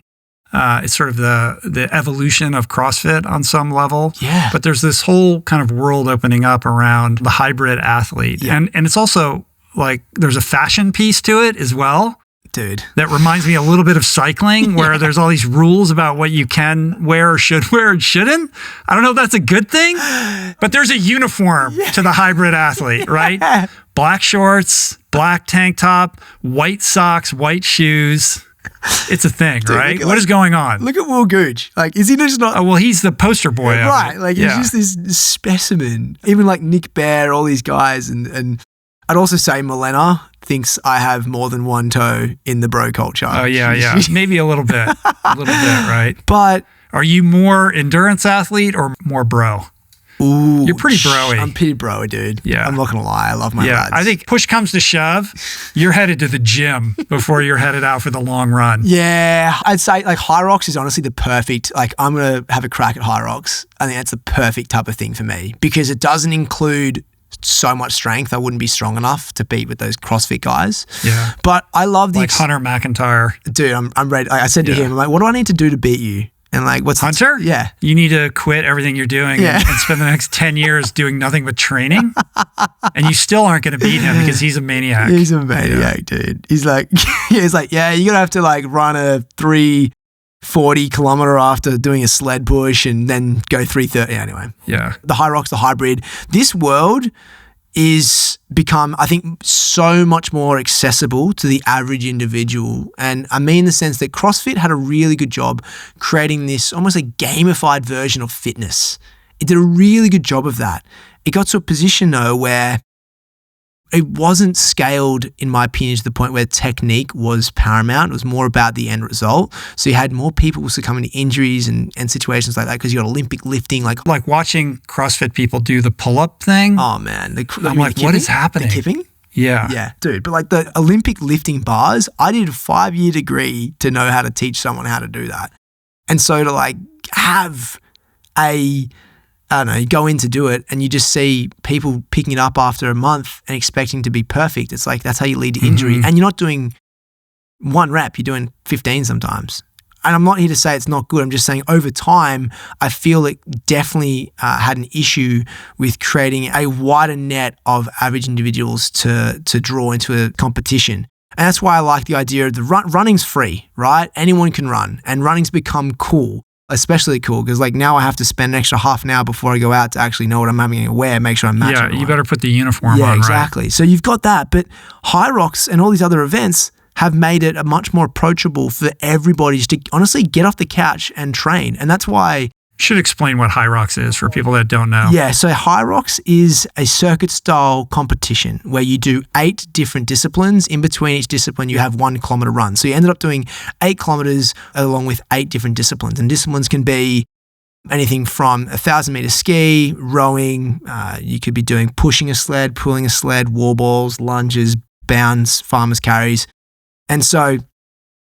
It's sort of the evolution of CrossFit on some level. Yeah. But there's this whole kind of world opening up around the hybrid athlete. Yeah. And it's also, like, there's a fashion piece to it as well. Dude. That reminds me a little bit of cycling where there's all these rules about what you can wear or should wear and shouldn't. I don't know if that's a good thing, but there's a uniform to the hybrid athlete, right? Black shorts, black tank top, white socks, white shoes. It's a thing, dude, right? What is going on? Look at Will Gooch. Like, is he just not... Oh, well, he's the poster boy of right. it. Like, he's just this specimen. Even like Nick Bear, all these guys. And I'd also say Milena thinks I have more than one toe in the bro culture. Oh, yeah. Maybe a little bit. Right? But... Are you more endurance athlete or more bro? Ooh, you're pretty bro-y. I'm pretty bro-y, dude. Yeah. I'm not going to lie. I love my lads. I think push comes to shove, you're headed to the gym before you're headed out for the long run. Yeah. I'd say like Hyrox is honestly the perfect, like I'm going to have a crack at Hyrox. I think that's the perfect type of thing for me because it doesn't include so much strength. I wouldn't be strong enough to beat with those CrossFit guys. Yeah. But I love the... Like Hunter McIntyre. Dude, I'm ready. I said to him, I'm like, what do I need to do to beat you? And like, what's Hunter? Yeah. You need to quit everything you're doing and spend the next 10 years doing nothing but training. And you still aren't going to beat him because he's a maniac. He's a maniac, dude. He's like, you're going to have to like run a 340 kilometer after doing a sled push and then go 330. Anyway. Yeah. The Hyrox, the hybrid. This world is become, I think, so much more accessible to the average individual. And I mean in the sense that CrossFit had a really good job creating this almost a gamified version of fitness. It did a really good job of that. It got to a position though where it wasn't scaled, in my opinion, to the point where technique was paramount. It was more about the end result. So you had more people succumbing to injuries and situations like that because you got Olympic lifting. Like watching CrossFit people do the pull-up thing. Oh, man. I'm like, what is happening? The kipping? Yeah. Yeah, dude. But like the Olympic lifting bars, I did a 5-year degree to know how to teach someone how to do that. And so to like have you go in to do it and you just see people picking it up after a month and expecting to be perfect. It's like, that's how you lead to injury. And you're not doing 1 rep, you're doing 15 sometimes. And I'm not here to say it's not good. I'm just saying over time, I feel it definitely had an issue with creating a wider net of average individuals to draw into a competition. And that's why I like the idea of the running's free, right? Anyone can run, and running's become cool. Especially cool because like now I have to spend an extra half an hour before I go out to actually know what I'm having to wear, make sure I'm matching. Yeah, you better put the uniform on, Yeah, exactly. Right? So you've got that, but Hyrox and all these other events have made it a much more approachable for everybody just to honestly get off the couch and train. And that's why should explain what Hyrox is for people that don't know. Yeah, so Hyrox is a circuit-style competition where you do 8 different disciplines. In between each discipline, you have 1 kilometer run. So you ended up doing 8 kilometers along with 8 different disciplines. And disciplines can be anything from 1,000-meter ski, rowing. You could be doing pushing a sled, pulling a sled, wall balls, lunges, bounds, farmer's carries. And so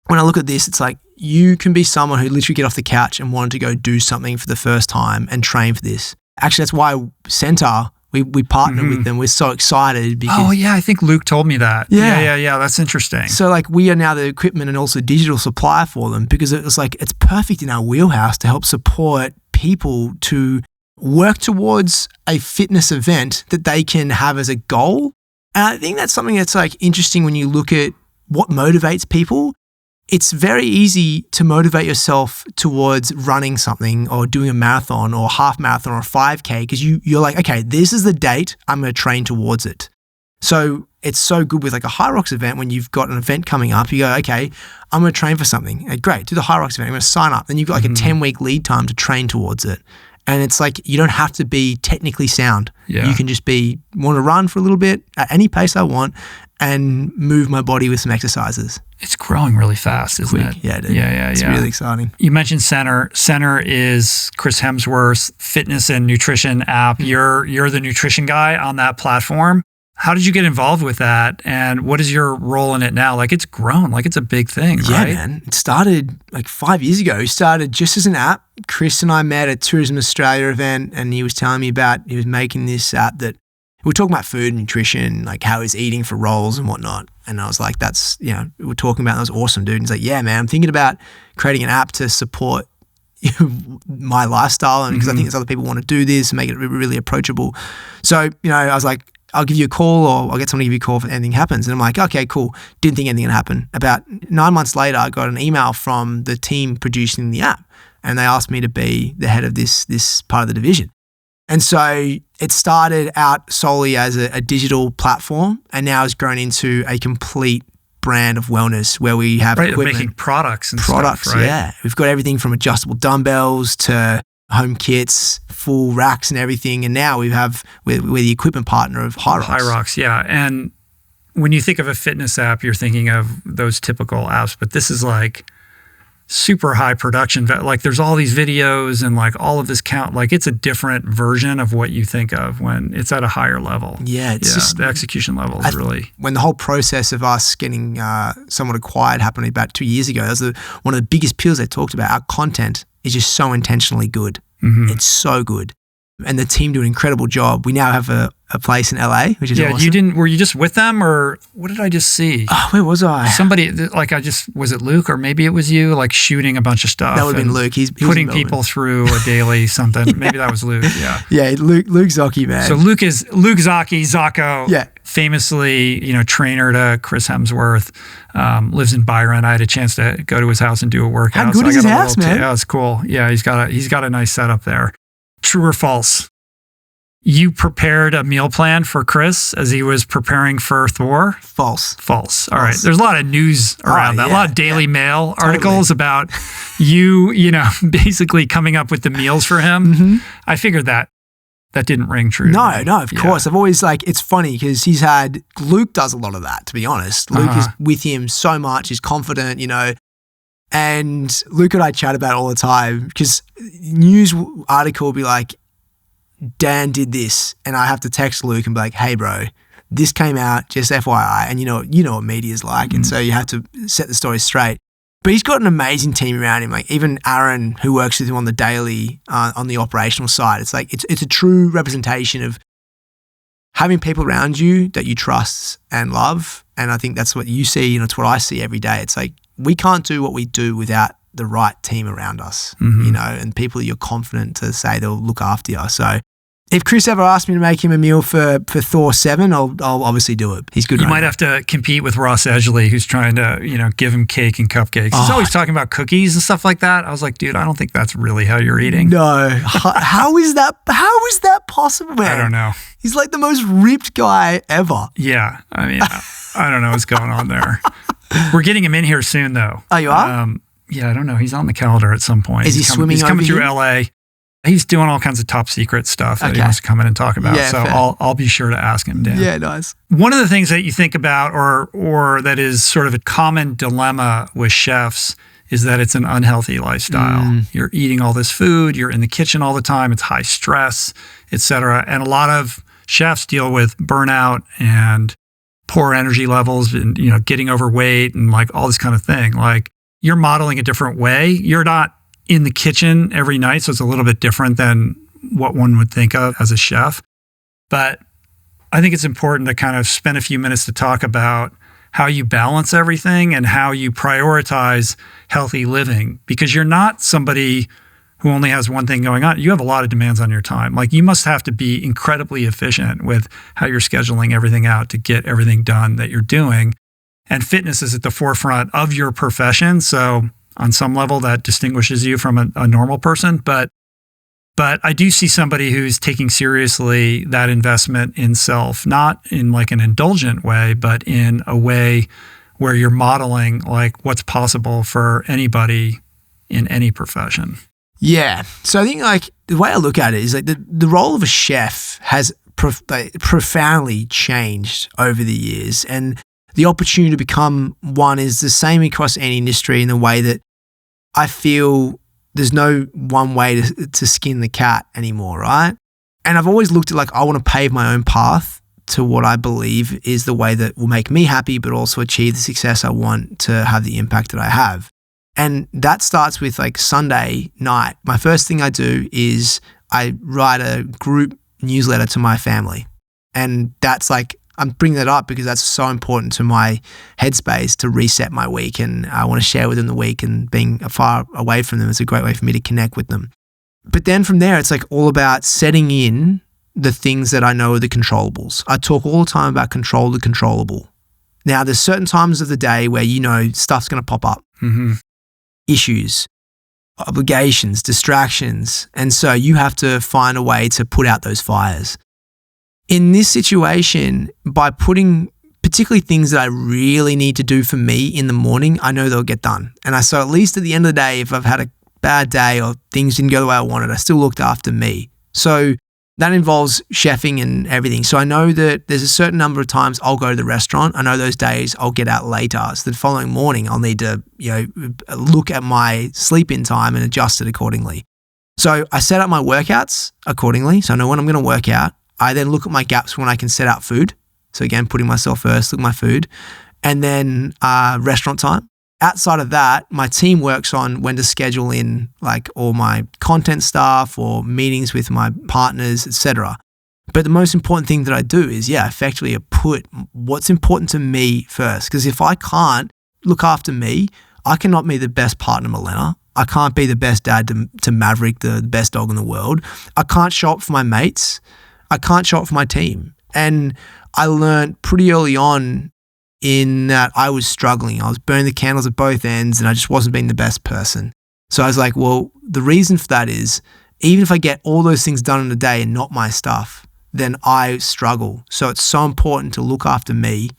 when I look at this, it's like, you can be someone who literally get off the couch and wanted to go do something for the first time and train for this. Actually, that's why Centr, we partnered with them. We're so excited because... Oh, yeah. I think Luke told me that. Yeah. That's interesting. So like we are now the equipment and also digital supplier for them because it was like, it's perfect in our wheelhouse to help support people to work towards a fitness event that they can have as a goal. And I think that's something that's like interesting when you look at what motivates people. It's very easy to motivate yourself towards running something or doing a marathon or half marathon or a 5K because you're like, okay, this is the date, I'm going to train towards it. So it's so good with like a Hyrox event when you've got an event coming up, you go, okay, I'm going to train for something. Great, do the Hyrox event, I'm going to sign up. Then you've got like a 10-week lead time to train towards it. And it's like, you don't have to be technically sound. Yeah. You can just want to run for a little bit at any pace I want and move my body with some exercises. It's growing really fast, isn't it? Yeah, dude. Yeah. It's really exciting. You mentioned Centr. Centr is Chris Hemsworth's fitness and nutrition app. You're the nutrition guy on that platform. How did you get involved with that? And what is your role in it now? Like it's grown, like it's a big thing, right? Yeah, man. It started like 5 years ago. It started just as an app. Chris and I met at Tourism Australia event and he was telling me about, he was making this app that we were talking about food and nutrition, like how he's eating for roles and whatnot. And I was like, that's, we were talking about, that was awesome, dude. And he's like, yeah, man, I'm thinking about creating an app to support my lifestyle. And because I think there's other people want to do this and make it really approachable. So, I was like, I'll give you a call or I'll get someone to give you a call if anything happens. And I'm like, okay, cool. Didn't think anything would happen. About 9 months later, I got an email from the team producing the app and they asked me to be the head of this part of the division. And so it started out solely as a digital platform and now has grown into a complete brand of wellness where we have equipment. Making products and stuff, right? Yeah. We've got everything from adjustable dumbbells to home kits, full racks and everything. And now we're the equipment partner of Hyrox. Hyrox, yeah. And when you think of a fitness app, you're thinking of those typical apps, but this is like super high production. Like there's all these videos and like all of this count, like it's a different version of what you think of when it's at a higher level. Yeah, it's just the execution level is really. When the whole process of us getting somewhat acquired happened about 2 years ago, that was one of the biggest pillars they talked about. Our content is just so intentionally good. It's so good. And the team do an incredible job. We now have a place in LA, which is awesome. Were you just with them or what did I just see? Oh, where was I? Somebody, was it Luke or maybe it was you, like shooting a bunch of stuff? That would have been Luke. He's putting people through a daily something. Yeah. Maybe that was Luke, yeah. Yeah, Luke Zocchi, man. So Luke Zocchi, Zocco, yeah. Famously, trainer to Chris Hemsworth, lives in Byron. I had a chance to go to his house and do a workout. How good is his house, man? Yeah, it's cool. Yeah, he's got a nice setup there. True or false? You prepared a meal plan for Chris as he was preparing for Thor? False. All right. There's a lot of news around that. Yeah, a lot of Daily Mail articles about you know, basically coming up with the meals for him. Mm-hmm. I figured that didn't ring true. No, of course. I've always it's funny because Luke does a lot of that, to be honest. Luke is with him so much. He's confident, you know. And Luke and I chat about it all the time because news article will be like, Dan did this, and I have to text Luke and be like, hey bro, this came out, just FYI. And you know what media is like. And so you have to set the story straight. But he's got an amazing team around him. Like even Aaron, who works with him on the daily, on the operational side, it's like, it's a true representation of having people around you that you trust and love. And I think that's what you see, and it's what I see every day. It's like, we can't do what we do without the right team around us, you know, and people that you're confident to say they'll look after you. So if Chris ever asked me to make him a meal for Thor 7, I'll obviously do it. He's good. You might have to compete with Ross Edgley, who's trying to, you know, give him cake and cupcakes. He's always talking about cookies and stuff like that. I was like, dude, I don't think that's really how you're eating. No. How is that possible, man? I don't know. He's like the most ripped guy ever. Yeah. I mean, I don't know what's going on there. We're getting him in here soon, though. Oh, you are? Yeah, I don't know. He's on the calendar at some point. Is he swimming He's coming over through here? LA. He's doing all kinds of top secret stuff that he wants to come in and talk about. Yeah, so fair. I'll be sure to ask him, Dan. Yeah, nice. One of the things that you think about or that is sort of a common dilemma with chefs is that it's an unhealthy lifestyle. You're eating all this food, you're in the kitchen all the time, it's high stress, etc. And a lot of chefs deal with burnout and poor energy levels and, you know, getting overweight and like all this kind of thing. Like you're modeling a different way. You're not in the kitchen every night, so it's a little bit different than what one would think of as a chef. But I think it's important to kind of spend a few minutes to talk about how you balance everything and how you prioritize healthy living, because you're not somebody who only has one thing going on. You have a lot of demands on your time. Like you must have to be incredibly efficient with how you're scheduling everything out to get everything done that you're doing. And fitness is at the forefront of your profession. So on some level that distinguishes you from a normal person. But I do see somebody who's taking seriously that investment in self, not in like an indulgent way, but in a way where you're modeling like what's possible for anybody in any profession. Yeah. So I think like the way I look at it is like the role of a chef has profoundly changed over the years, and the opportunity to become one is the same across any industry in the way that I feel there's no one way to skin the cat anymore, right? And I've always looked at like I want to pave my own path to what I believe is the way that will make me happy, but also achieve the success I want to have the impact that I have. And that starts with like Sunday night. My first thing I do is I write a group newsletter to my family. And that's like, I'm bringing that up because that's so important to my headspace to reset my week. And I want to share with them the week, and being far away from them is a great way for me to connect with them. But then from there, it's like all about setting in the things that I know are the controllables. I talk all the time about control the controllable. Now, there's certain times of the day where, you know, stuff's going to pop up. Issues, obligations, distractions. And so you have to find a way to put out those fires. In this situation, by putting particularly things that I really need to do for me in the morning, I know they'll get done. And so at least at the end of the day, if I've had a bad day or things didn't go the way I wanted, I still looked after me. So that involves chefing and everything. So I know that there's a certain number of times I'll go to the restaurant. I know those days I'll get out later. So the following morning I'll need to, you know, look at my sleep-in time and adjust it accordingly. So I set up my workouts accordingly. So I know when I'm going to work out. I then look at my gaps when I can set out food. So again, putting myself first, look at my food. And then restaurant time. Outside of that, my team works on when to schedule in like all my content stuff or meetings with my partners, etc. But the most important thing that I do is, effectively put what's important to me first. Because if I can't look after me, I cannot be the best partner to Milena. I can't be the best dad to Maverick, the best dog in the world. I can't show up for my mates. I can't show up for my team. And I learned pretty early on in that I was struggling. I was burning the candles at both ends and I just wasn't being the best person. So I was like, well, the reason for that is even if I get all those things done in a day and not my stuff, then I struggle. So it's so important to look after me.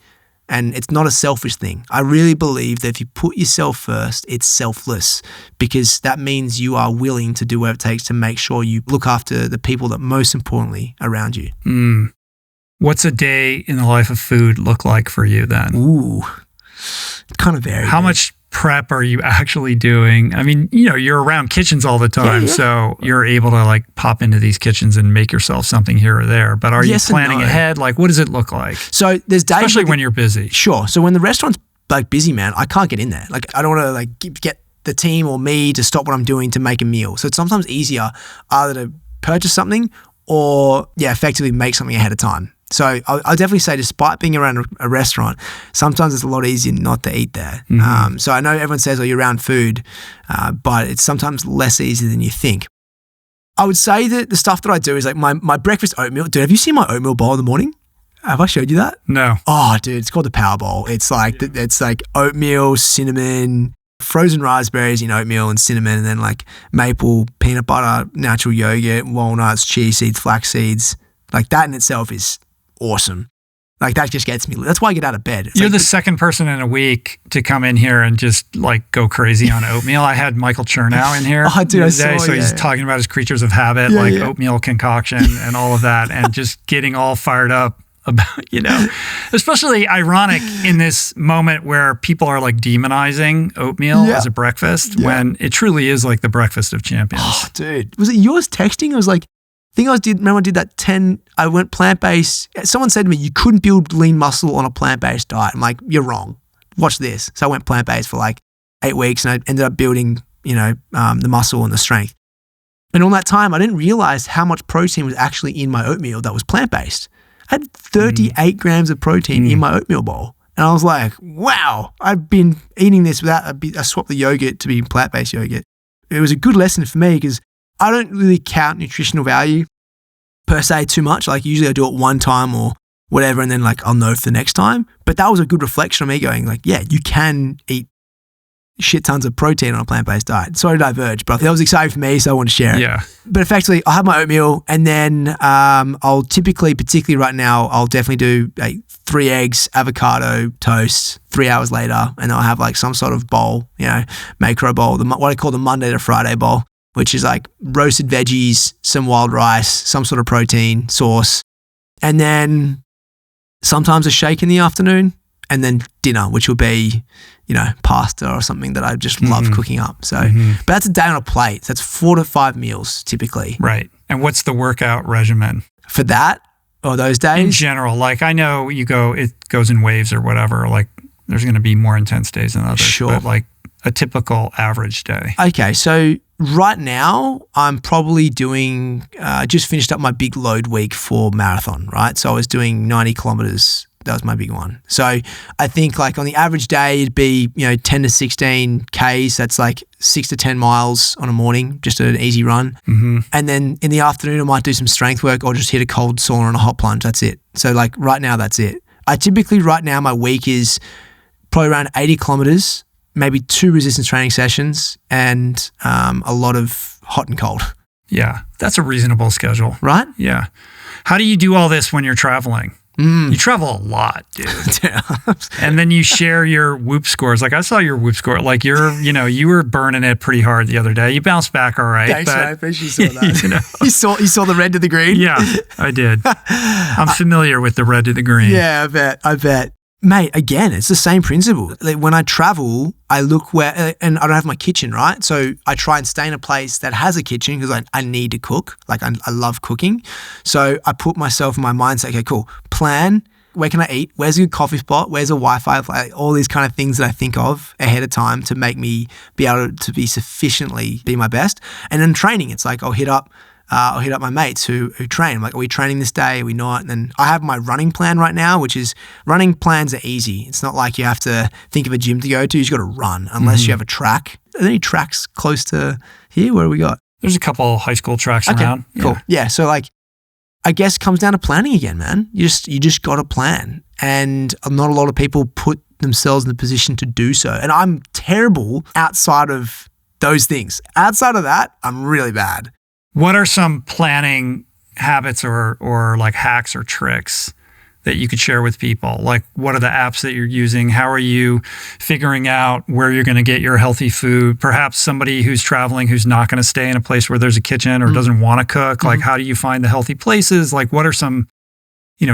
And it's not a selfish thing. I really believe that if you put yourself first, it's selfless, because that means you are willing to do whatever it takes to make sure you look after the people that most importantly around you. What's a day in the life of food look like for you then? Ooh, kind of varied. How much prep are you actually doing? I mean, you're around kitchens all the time, so you're able to like pop into these kitchens and make yourself something here or there. But are you planning ahead? Like, what does it look like? So there's days, especially when you're busy. Sure. So when the restaurant's like busy, man, I can't get in there. Like, I don't want to like get the team or me to stop what I'm doing to make a meal. So it's sometimes easier either to purchase something or effectively make something ahead of time. So I'll definitely say, despite being around a restaurant, sometimes it's a lot easier not to eat there. So I know everyone says, you're around food, but it's sometimes less easy than you think. I would say that the stuff that I do is like my breakfast oatmeal. Dude, have you seen my oatmeal bowl in the morning? Have I showed you that? No. Oh, dude, it's called the Power Bowl. It's like oatmeal, cinnamon, frozen raspberries in oatmeal and cinnamon, and then like maple, peanut butter, natural yogurt, walnuts, chia seeds, flax seeds. Like that in itself is awesome. Like that just gets me. That's why I get out of bed. You're the second person in a week to come in here and just like go crazy on oatmeal. I had Michael Chernow in here the other day, so he's talking about his creatures of habit, oatmeal concoction and all of that, and just getting all fired up about, especially ironic in this moment where people are like demonizing oatmeal as a breakfast when it truly is like the breakfast of champions. Oh, dude, was it yours texting? It was like, remember I did that 10, I went plant-based. Someone said to me, you couldn't build lean muscle on a plant-based diet. I'm like, you're wrong. Watch this. So I went plant-based for like 8 weeks and I ended up building, the muscle and the strength. And on that time, I didn't realize how much protein was actually in my oatmeal that was plant-based. I had 38 grams of protein in my oatmeal bowl. And I was like, wow, I've been eating this I swapped the yogurt to be plant-based yogurt. It was a good lesson for me because I don't really count nutritional value per se too much. Like usually I do it one time or whatever, and then like I'll know for the next time. But that was a good reflection of me going like, yeah, you can eat shit tons of protein on a plant-based diet. Sorry to diverge, but that was exciting for me, so I want to share it. Yeah. But effectively, I'll have my oatmeal, and then I'll typically, particularly right now, I'll definitely do like 3 eggs, avocado, toast, 3 hours later, and I'll have like some sort of bowl, macro bowl, what I call the Monday to Friday bowl, which is like roasted veggies, some wild rice, some sort of protein sauce, and then sometimes a shake in the afternoon, and then dinner, which will be, pasta or something that I just love cooking up. So, but that's a day on a plate. So that's 4 to 5 meals typically. Right. And what's the workout regimen? For that or those days? In general, like I know it goes in waves or whatever, like there's going to be more intense days than others. Sure. But like a typical average day. Okay. So right now I'm probably doing, just finished up my big load week for marathon, right? So I was doing 90 kilometers. That was my big one. So I think like on the average day, it'd be, 10 to 16 Ks. That's like 6 to 10 miles on a morning, just an easy run. And then in the afternoon, I might do some strength work or just hit a cold sauna and a hot plunge. That's it. So like right now, that's it. I typically right now, my week is probably around 80 kilometers, maybe 2 resistance training sessions and a lot of hot and cold. Yeah. That's a reasonable schedule. Right? Yeah. How do you do all this when you're traveling? You travel a lot, dude. And then you share your Whoop scores. Like I saw your Whoop score. Like you were burning it pretty hard the other day. You bounced back all right. Thanks, I appreciate you saw that. You saw the red to the green? Yeah, I did. I'm familiar with the red to the green. Yeah, I bet. Mate, again, it's the same principle. Like when I travel, I look where, and I don't have my kitchen, right? So I try and stay in a place that has a kitchen because I need to cook. Like I love cooking. So I put myself in my mindset, okay, cool. Plan, where can I eat? Where's a good coffee spot? Where's a Wi-Fi? Like all these kind of things that I think of ahead of time to make me be able to be sufficiently be my best. And then training, it's like I'll hit up my mates who train. I'm like, are we training this day? Are we not? And then I have my running plan right now, which is running plans are easy. It's not like you have to think of a gym to go to. You just got to run unless you have a track. Are there any tracks close to here? Where do we got? There's a couple high school tracks around. Cool. Yeah. So like, I guess it comes down to planning again, man. You just got to plan. And not a lot of people put themselves in the position to do so. And I'm terrible outside of those things. Outside of that, I'm really bad. What are some planning habits or like hacks or tricks that you could share with people? Like, what are the apps that you're using? How are you figuring out where you're going to get your healthy food? Perhaps somebody who's traveling, who's not going to stay in a place where there's a kitchen or doesn't want to cook. Like, how do you find the healthy places? Like, what are some,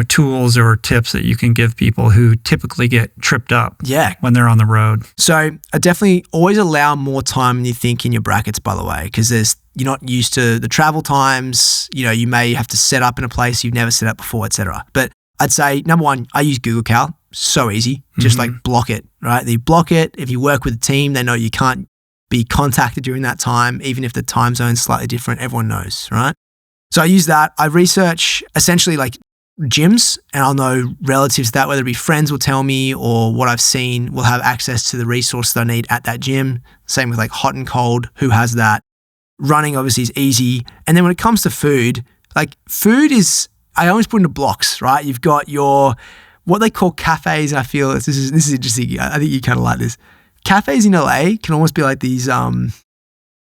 tools or tips that you can give people who typically get tripped up when they're on the road? So I definitely always allow more time than you think in your brackets, by the way, because you're not used to the travel times. You may have to set up in a place you've never set up before, etc. But I'd say, number one, I use Google Cal. So easy. Just like block it, right? You block it. If you work with a team, they know you can't be contacted during that time, even if the time zone's slightly different. Everyone knows, right? So I use that. I research essentially like gyms, and I'll know relatives to that, whether it be friends will tell me or what I've seen will have access to the resource that I need at that gym. Same with like hot and cold, who has that. Running obviously is easy. And then when it comes to food, like food is, I always put into blocks, right? You've got your, what they call cafes. I feel this is interesting. I think you kind of like this. Cafes in LA can almost be like these,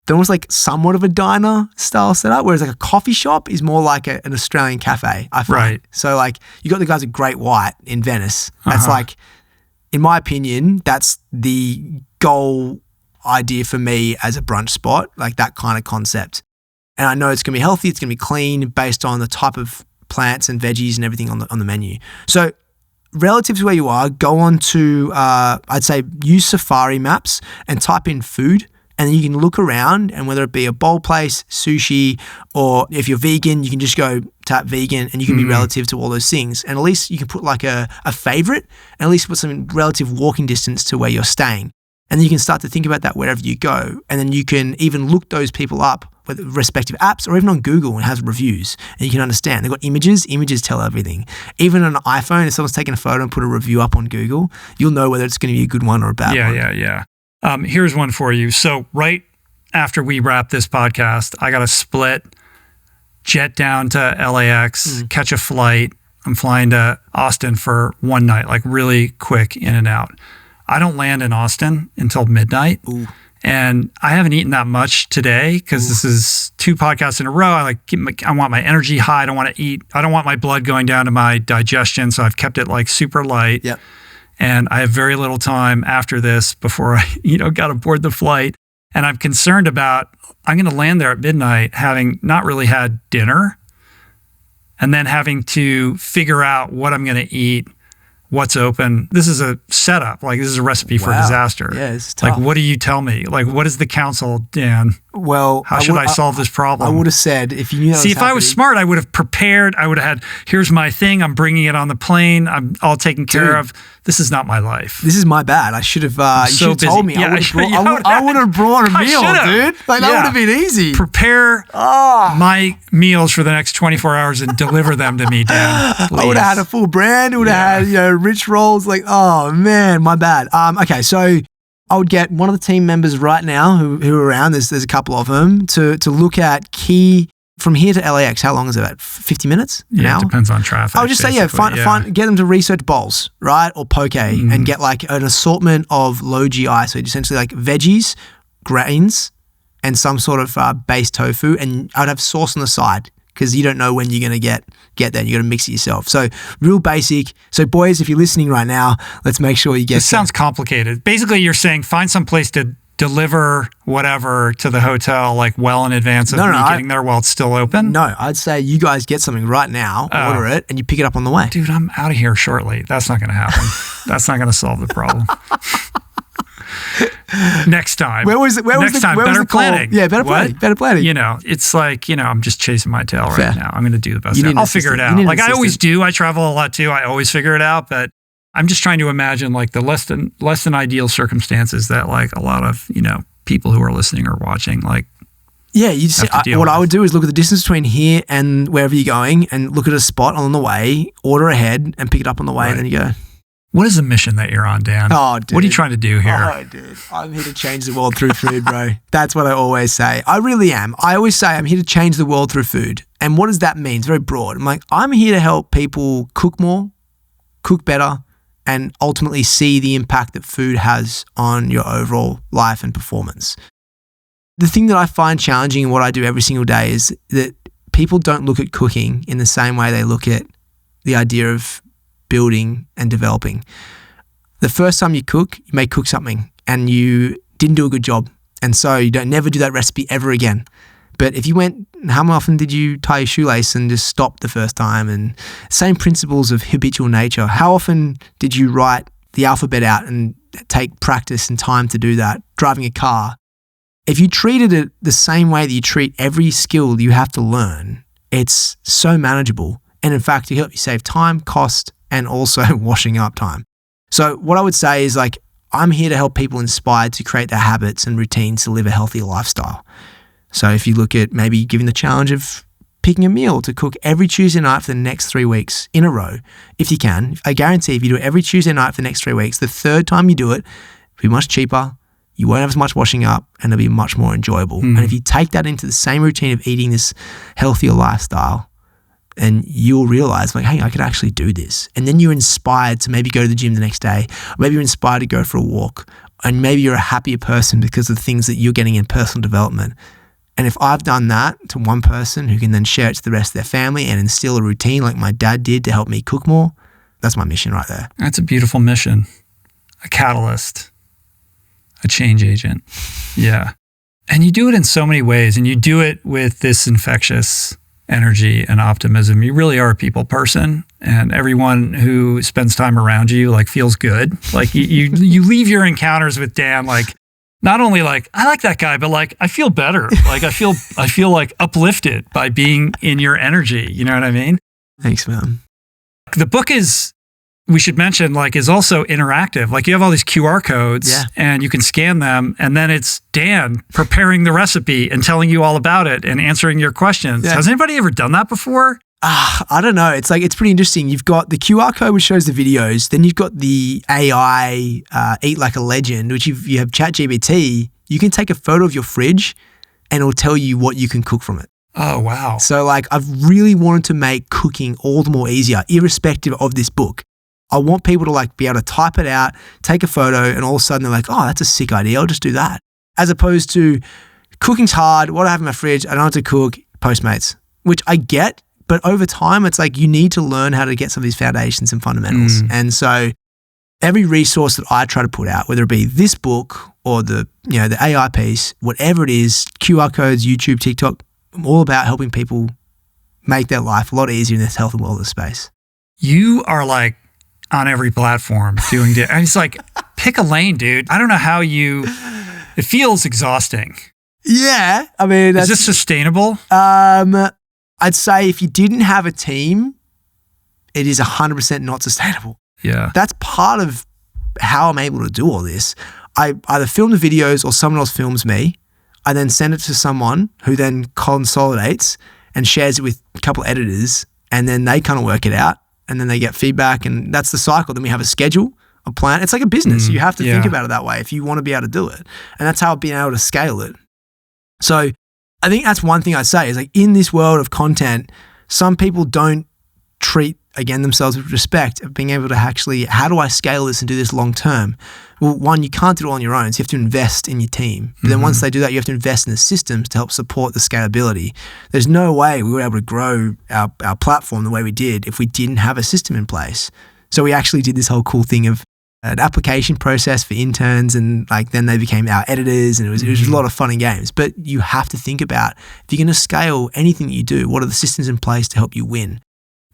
they're almost like somewhat of a diner style setup, whereas like a coffee shop is more like an Australian cafe, I find. Right. So like you got the guys at Great White in Venice. That's like, in my opinion, that's the goal idea for me as a brunch spot, like that kind of concept. And I know it's going to be healthy, it's going to be clean based on the type of plants and veggies and everything on the menu. So relative to where you are, go on to, I'd say use Safari Maps and type in food. And then you can look around, and whether it be a bowl place, sushi, or if you're vegan, you can just go tap vegan and you can be relative to all those things. And at least you can put like a favorite, and at least put some relative walking distance to where you're staying. And then you can start to think about that wherever you go. And then you can even look those people up with respective apps or even on Google, and has reviews, and you can understand. They've got images tell everything. Even on an iPhone, if someone's taken a photo and put a review up on Google, you'll know whether it's going to be a good one or a bad one. Yeah. Here's one for you. So right after we wrap this podcast, I got to split, jet down to LAX, catch a flight. I'm flying to Austin for one night, like really quick in and out. I don't land in Austin until midnight. Ooh. And I haven't eaten that much today because this is 2 podcasts in a row. I want my energy high. I don't want to eat. I don't want my blood going down to my digestion. So I've kept it like super light. Yep. And I have very little time after this before I, got aboard the flight. And I'm concerned about, I'm going to land there at midnight having not really had dinner, and then having to figure out what I'm going to eat, what's open. This is a setup. Like, this is a recipe for disaster. Yeah, it's tough. Like, what do you tell me? Like, what is the counsel, Dan? Well, how should I solve this problem? I would have said, if you knew that if I was smart, I would have prepared. I would have had, here's my thing. I'm bringing it on the plane. I'm all taken care of. This is not my life. This is my bad. I should have, you should have told me. Yeah, I would have brought a meal, dude. Like, that would have been easy. Prepare my meals for the next 24 hours and deliver them to me, Dan. Please. I would have had a full brand. It would have had, rich rolls. Like, oh man, my bad. Okay, so I would get one of the team members right now who are around. There's a couple of them to look at key from here to LAX. How long is it? About 50 minutes? An hour? It depends on traffic. I would just say, get them to research bowls, right? Or poke and get like an assortment of low GI. So essentially like veggies, grains, and some sort of base tofu. And I'd have sauce on the side, because you don't know when you're going to get there. You got to mix it yourself. So real basic. So boys, if you're listening right now, let's make sure you get This sounds complicated. Basically, you're saying find some place to deliver whatever to the hotel like well in advance of getting there while it's still open? No, I'd say you guys get something right now, order it, and you pick it up on the way. Dude, I'm out of here shortly. That's not going to happen. That's not going to solve the problem. Next time. Where was better planning. Yeah, better planning. It's like, I'm just chasing my tail right now. I'm going to do the best. I'll figure it out. Like I always do. I travel a lot too. I always figure it out, but I'm just trying to imagine like the less than ideal circumstances that like a lot of, people who are listening or watching, like, yeah, what I would do is look at the distance between here and wherever you're going and look at a spot on the way, order ahead and pick it up on the way, and then you go. What is the mission that you're on, Dan? Oh, dude. What are you trying to do here? Oh, dude. I'm here to change the world through food, bro. That's what I always say. I really am. I always say I'm here to change the world through food. And what does that mean? It's very broad. I'm like, I'm here to help people cook more, cook better, and ultimately see the impact that food has on your overall life and performance. The thing that I find challenging in what I do every single day is that people don't look at cooking in the same way they look at the idea of building and developing. The first time you cook, you may cook something and you didn't do a good job. And so you don't never do that recipe ever again. But if you went, how often did you tie your shoelace and just stop the first time? And same principles of habitual nature. How often did you write the alphabet out and take practice and time to do that, driving a car? If you treated it the same way that you treat every skill you have to learn, it's so manageable. And in fact, it helps you save time, cost, and also washing up time. So what I would say is like, I'm here to help people inspired to create their habits and routines to live a healthier lifestyle. So if you look at maybe giving the challenge of picking a meal to cook every Tuesday night for the next 3 weeks in a row, if you can, I guarantee if you do it every Tuesday night for the next 3 weeks, the third time you do it, it'll be much cheaper, you won't have as much washing up, and it'll be much more enjoyable. And if you take that into the same routine of eating this healthier lifestyle, and you'll realize like, hey, I could actually do this. And then you're inspired to maybe go to the gym the next day. Or maybe you're inspired to go for a walk. And maybe you're a happier person because of the things that you're getting in personal development. And if I've done that to one person who can then share it to the rest of their family and instill a routine like my dad did to help me cook more, that's my mission right there. That's a beautiful mission. A catalyst. A change agent. Yeah. And you do it in so many ways. And you do it with this infectious energy and optimism. You really are a people person, and everyone who spends time around you like feels good. Like you leave your encounters with Dan like not only like I like that guy, but like I feel better. Like I feel like uplifted by being in your energy. You know what I mean? Thanks, man. The book is, we should mention, like, is also interactive. Like you have all these QR codes and you can scan them, and then it's Dan preparing the recipe and telling you all about it and answering your questions. Yeah. Has anybody ever done that before? I don't know. It's like, it's pretty interesting. You've got the QR code, which shows the videos. Then you've got the AI Eat Like a Legend, which if you have ChatGPT, you can take a photo of your fridge and it'll tell you what you can cook from it. Oh, wow. So like, I've really wanted to make cooking all the more easier, irrespective of this book. I want people to like be able to type it out, take a photo, and all of a sudden they're like, oh, that's a sick idea. I'll just do that. As opposed to cooking's hard. What do I have in my fridge? I don't have to cook. Postmates, which I get, but over time it's like you need to learn how to get some of these foundations and fundamentals. And so every resource that I try to put out, whether it be this book or the AI piece, whatever it is, QR codes, YouTube, TikTok, I'm all about helping people make their life a lot easier in this health and wellness space. You are like on every platform doing it. And it's like, pick a lane, dude. I don't know how it feels exhausting. Yeah. I mean, is this sustainable? I'd say if you didn't have a team, it is 100% not sustainable. Yeah. That's part of how I'm able to do all this. I either film the videos or someone else films me. I then send it to someone who then consolidates and shares it with a couple of editors, and then they kind of work it out. And then they get feedback, and that's the cycle. Then we have a schedule, a plan. It's like a business. You have to think about it that way if you want to be able to do it. And that's how I've been able to scale it. So I think that's one thing I'd say is like, in this world of content, some people don't treat, again, themselves with respect of being able to actually, how do I scale this and do this long term? Well, one, you can't do it all on your own. So you have to invest in your team. But then once they do that, you have to invest in the systems to help support the scalability. There's no way we were able to grow our platform the way we did if we didn't have a system in place. So we actually did this whole cool thing of an application process for interns, and like then they became our editors, and it was a lot of fun and games. But you have to think about, if you're going to scale anything that you do, what are the systems in place to help you win?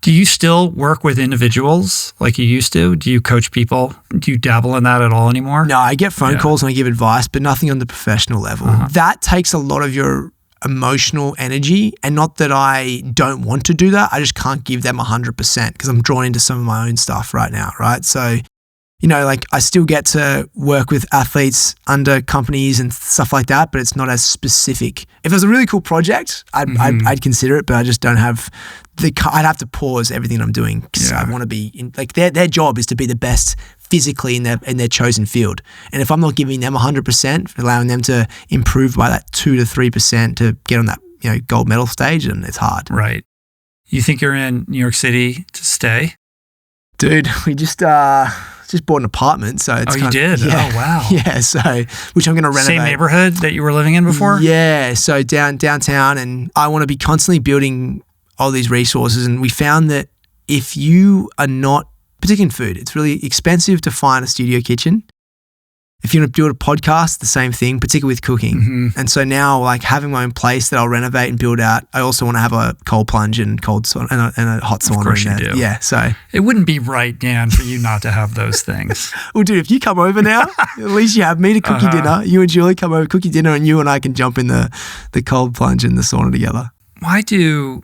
Do you still work with individuals like you used to? Do you coach people? Do you dabble in that at all anymore? No, I get phone calls and I give advice, but nothing on the professional level. That takes a lot of your emotional energy, and not that I don't want to do that. I just can't give them 100% because I'm drawn into some of my own stuff right now, right? So, like I still get to work with athletes under companies and stuff like that, but it's not as specific. If it was a really cool project, I'd consider it, but I just don't have I'd have to pause everything I'm doing because I want to be in, like their job is to be the best physically in their chosen field. And if I'm not giving them 100%, allowing them to improve by that 2 to 3% to get on that gold medal stage, and it's hard. Right. You think you're in New York City to stay? Dude, we just just bought an apartment. So it's you did? Yeah, oh, wow. Yeah, so which I'm going to renovate. Same neighborhood that you were living in before? Yeah, so downtown, and I want to be constantly building all these resources. And we found that if you are not, particularly in food, it's really expensive to find a studio kitchen. If you want to build a podcast, the same thing, particularly with cooking. Mm-hmm. And so now, like having my own place that I'll renovate and build out, I also want to have a cold plunge and cold sauna and a hot sauna. Of course in you there. do. Yeah, so it wouldn't be right, Dan, for you not to have those things. well, dude, if you come over now, at least you have me to cook your dinner. You and Julie come over, cook your dinner, and you and I can jump in the cold plunge and the sauna together. Why do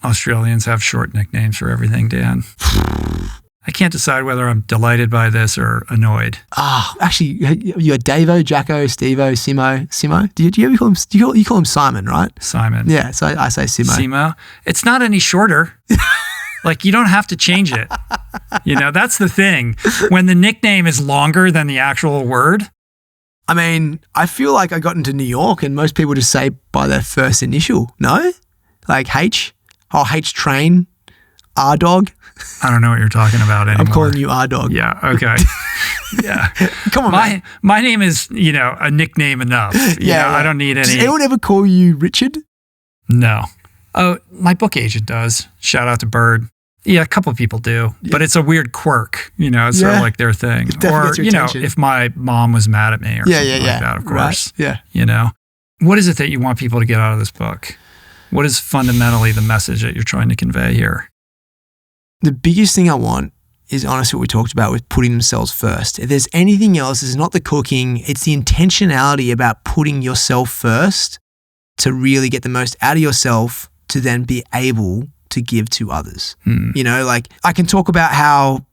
Australians have short nicknames for everything, Dan? I can't decide whether I'm delighted by this or annoyed. Actually, you got Davo, Jacko, Stevo, Simo. Do you ever call him? You call him Simon, right? Simon. Yeah, so I say Simo. Simo. It's not any shorter. Like, you don't have to change it. You know, that's the thing. When the nickname is longer than the actual word. I mean, I feel like I got into New York and most people just say by their first initial. No? Like H? Oh, H train, R dog. I don't know what you're talking about anymore. I'm calling you R dog. Yeah, okay. Yeah. Come on, man. My name is, a nickname enough. Yeah, I don't need any. Does anyone ever call you Richard? No. Oh, my book agent does. Shout out to Bird. Yeah, a couple of people do, but it's a weird quirk. It's sort of like their thing. Or, if my mom was mad at me or something like that, of course. Right. Yeah. What is it that you want people to get out of this book? What is fundamentally the message that you're trying to convey here? The biggest thing I want is honestly what we talked about with putting themselves first. If there's anything else, it's not the cooking, it's the intentionality about putting yourself first to really get the most out of yourself to then be able to give to others. Like I can talk about how,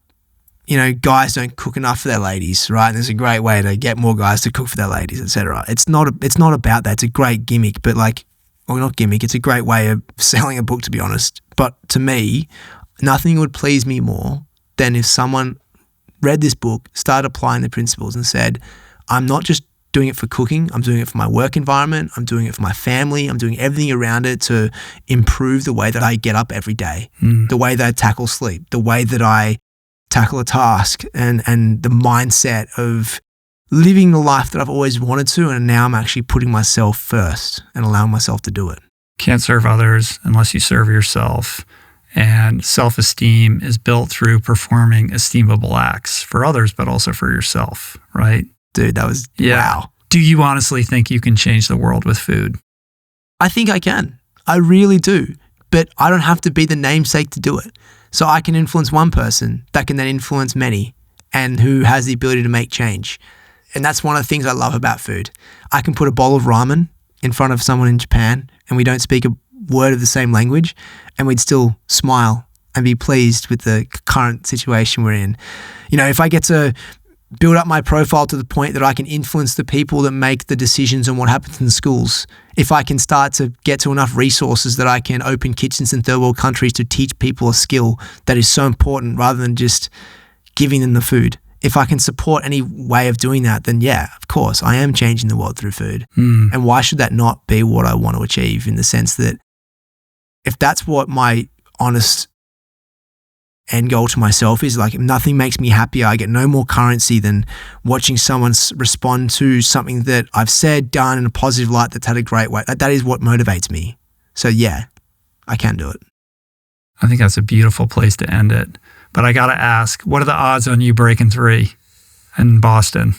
guys don't cook enough for their ladies, right? And there's a great way to get more guys to cook for their ladies, etc. It's not about that. It's a great gimmick, but not gimmick. It's a great way of selling a book, to be honest. But to me, nothing would please me more than if someone read this book, started applying the principles and said, I'm not just doing it for cooking, I'm doing it for my work environment, I'm doing it for my family, I'm doing everything around it to improve the way that I get up every day, the way that I tackle sleep, the way that I tackle a task and the mindset of living the life that I've always wanted to, and now I'm actually putting myself first and allowing myself to do it. Can't serve others unless you serve yourself. And self-esteem is built through performing esteemable acts for others, but also for yourself, right? Dude, that was, wow. Do you honestly think you can change the world with food? I think I can. I really do. But I don't have to be the namesake to do it. So I can influence one person that can then influence many and who has the ability to make change. And that's one of the things I love about food. I can put a bowl of ramen in front of someone in Japan and we don't speak a word of the same language and we'd still smile and be pleased with the current situation we're in. If I get to build up my profile to the point that I can influence the people that make the decisions on what happens in the schools, if I can start to get to enough resources that I can open kitchens in third world countries to teach people a skill that is so important rather than just giving them the food. If I can support any way of doing that, then yeah, of course, I am changing the world through food. And why should that not be what I want to achieve, in the sense that if that's what my honest end goal to myself is, like, nothing makes me happier, I get no more currency than watching someone respond to something that I've said, done in a positive light that's had a great way. That is what motivates me. So yeah, I can do it. I think that's a beautiful place to end it. But I got to ask, what are the odds on you breaking 3 in Boston?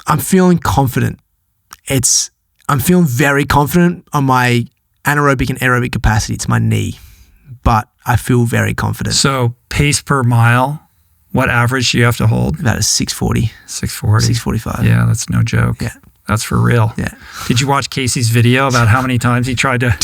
I'm feeling confident. I'm feeling very confident on my anaerobic and aerobic capacity. It's my knee, but I feel very confident. So pace per mile, what average do you have to hold? About a 640. 640. 645. Yeah, that's no joke. Yeah. That's for real. Yeah. Did you watch Casey's video about how many times he tried to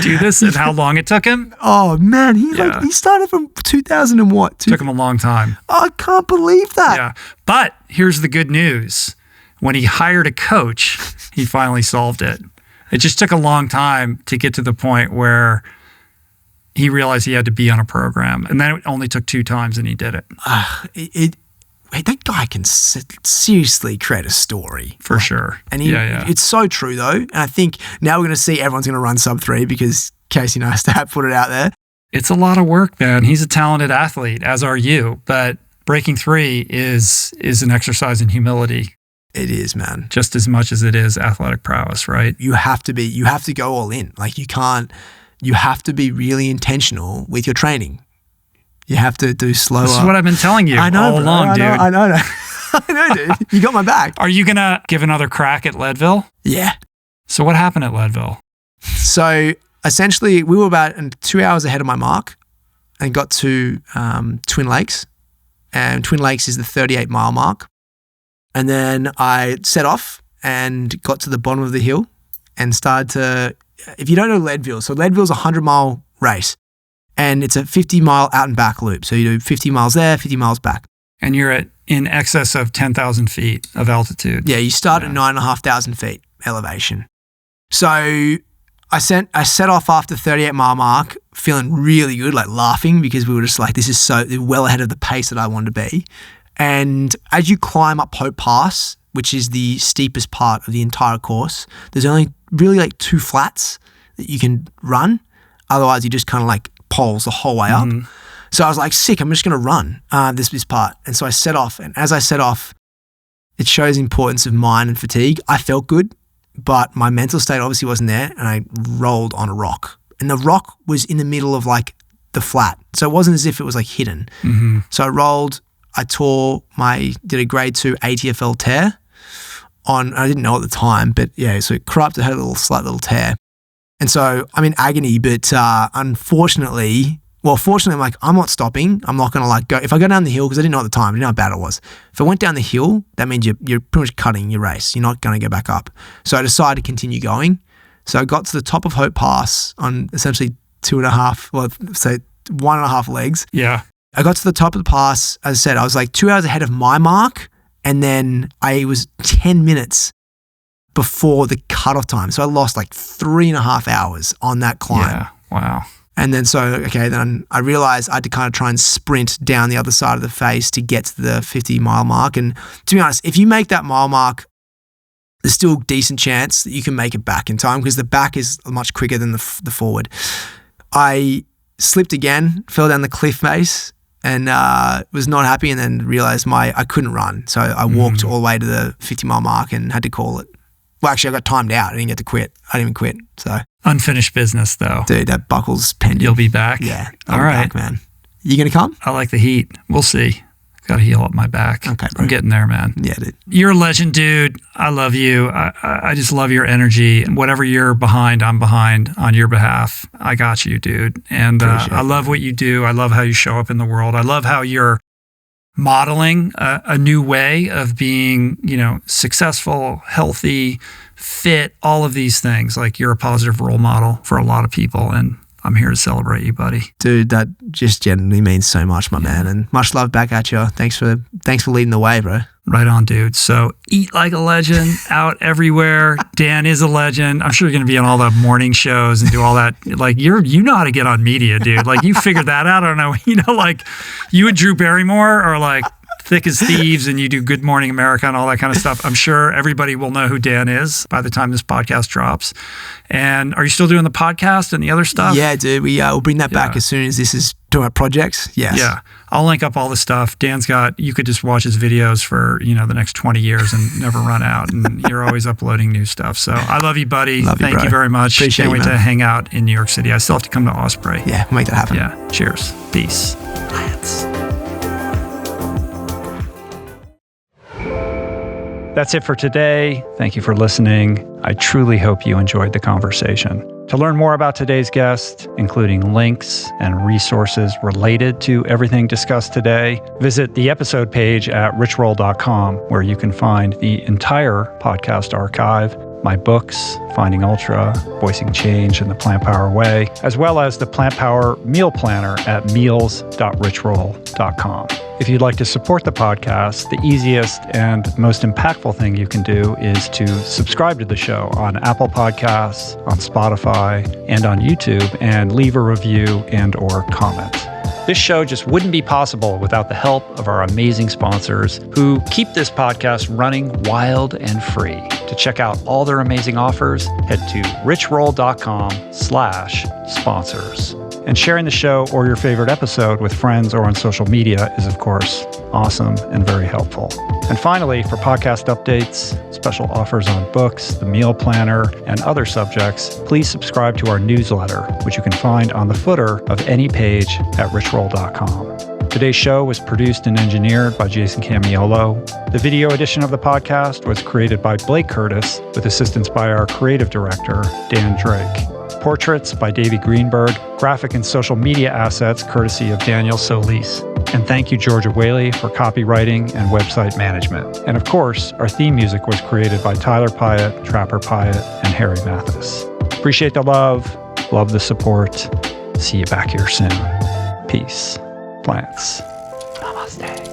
do this and how long it took him? Oh man, he started from 2000 and what? Took him a long time. Oh, I can't believe that. Yeah. But here's the good news. When he hired a coach, he finally solved it. It just took a long time to get to the point where he realized he had to be on a program. And then it only took 2 times and he did it. That guy can seriously create a story. For sure. And it's so true though. And I think now we're going to see everyone's going to run sub 3 because Casey Neistat put it out there. It's a lot of work, man. He's a talented athlete, as are you. But breaking 3 is an exercise in humility. It is, man. Just as much as it is athletic prowess, right? You have to go all in. Like you have to be really intentional with your training. You have to do slower. This is what I've been telling you all along, dude. I know, dude. You got my back. Are you going to give another crack at Leadville? Yeah. So what happened at Leadville? So essentially, we were about 2 hours ahead of my mark and got to Twin Lakes. And Twin Lakes is the 38-mile mark. And then I set off and got to the bottom of the hill and started to, if you don't know Leadville, so Leadville's a 100-mile race. And it's a 50-mile out and back loop. So you do 50 miles there, 50 miles back. And you're in excess of 10,000 feet of altitude. Yeah, you start at 9,500 feet elevation. So I set off after the 38-mile mark, feeling really good, like laughing because we were just like, this is so well ahead of the pace that I wanted to be. And as you climb up Hope Pass, which is the steepest part of the entire course, there's only really like 2 flats that you can run. Otherwise, you just kind of like poles the whole way up. So I was like, sick, I'm just going to run this part. And so I set off. And as I set off, it shows the importance of mind and fatigue. I felt good, but my mental state obviously wasn't there. And I rolled on a rock. And the rock was in the middle of like the flat. So it wasn't as if it was like hidden. So I rolled, I did a grade 2 ATFL tear I didn't know at the time, but yeah, so it corrupted, had a slight little tear. And so I'm in agony, but fortunately, I'm like, I'm not stopping. I'm not going to like go. If I go down the hill, because I didn't know at the time, I didn't know how bad it was. If I went down the hill, that means you're pretty much cutting your race. You're not going to go back up. So I decided to continue going. So I got to the top of Hope Pass on essentially 1.5 legs. Yeah. I got to the top of the pass. As I said, I was like 2 hours ahead of my mark. And then I was 10 minutes before the cutoff time. So I lost like 3.5 hours on that climb. Yeah. Wow. And then then I realized I had to kind of try and sprint down the other side of the face to get to the 50-mile mark. And to be honest, if you make that mile mark, there's still a decent chance that you can make it back in time because the back is much quicker than the forward. I slipped again, fell down the cliff face and was not happy, and then realized I couldn't run. So I walked all the way to the 50-mile mark and had to call it. Well, actually, I got timed out. I didn't get to quit. I didn't even quit. So unfinished business, though. Dude, that buckle's pending. You'll be back? Yeah. All right. Back, man. You going to come? I like the heat. We'll see. Got to heal up my back. Okay, bro. I'm getting there, man. Yeah, dude. You're a legend, dude. I love you. I just love your energy. Whatever you're behind, I'm behind on your behalf. I got you, dude. And I love what you do. I love how you show up in the world. I love how you're modeling a new way of being, successful, healthy, fit, all of these things. Like, you're a positive role model for a lot of people, and I'm here to celebrate you, buddy. Dude, that just genuinely means so much, my man. And much love back at you. Thanks for leading the way, bro. Right on, dude. So eat like a legend, out everywhere. Dan is a legend. I'm sure you're going to be on all the morning shows and do all that. Like, you know how to get on media, dude. Like, you figured that out. I don't know. Like, you and Drew Barrymore are like thick as thieves, and you do Good Morning America and all that kind of stuff. I'm sure everybody will know who Dan is by the time this podcast drops. And are you still doing the podcast and the other stuff? Yeah, dude. We'll bring that back as soon as this is doing our projects. Yes. Yeah. I'll link up all the stuff. You could just watch his videos for, the next 20 years and never run out. And you're always uploading new stuff. So I love you, buddy. Thank you very much. Can't wait to hang out in New York City. I still have to come to Osprey. Yeah, we'll make that happen. Yeah. Cheers. Peace. Lance. That's it for today. Thank you for listening. I truly hope you enjoyed the conversation. To learn more about today's guest, including links and resources related to everything discussed today, visit the episode page at richroll.com, where you can find the entire podcast archive, my books, Finding Ultra, Voicing Change, and The Plant Power Way, as well as the Plant Power Meal Planner at meals.richroll.com. If you'd like to support the podcast, the easiest and most impactful thing you can do is to subscribe to the show on Apple Podcasts, on Spotify, and on YouTube, and leave a review and or comment. This show just wouldn't be possible without the help of our amazing sponsors who keep this podcast running wild and free. To check out all their amazing offers, head to richroll.com/sponsors. And sharing the show or your favorite episode with friends or on social media is, of course, awesome and very helpful. And finally, for podcast updates, special offers on books, the meal planner, and other subjects, please subscribe to our newsletter, which you can find on the footer of any page at richroll.com. Today's show was produced and engineered by Jason Camiolo. The video edition of the podcast was created by Blake Curtis, with assistance by our creative director, Dan Drake. Portraits by Davey Greenberg, graphic and social media assets courtesy of Daniel Solis. And thank you, Georgia Whaley, for copywriting and website management. And of course, our theme music was created by Tyler Pyatt, Trapper Pyatt, and Harry Mathis. Appreciate the love the support. See you back here soon. Peace. Plants. Namaste.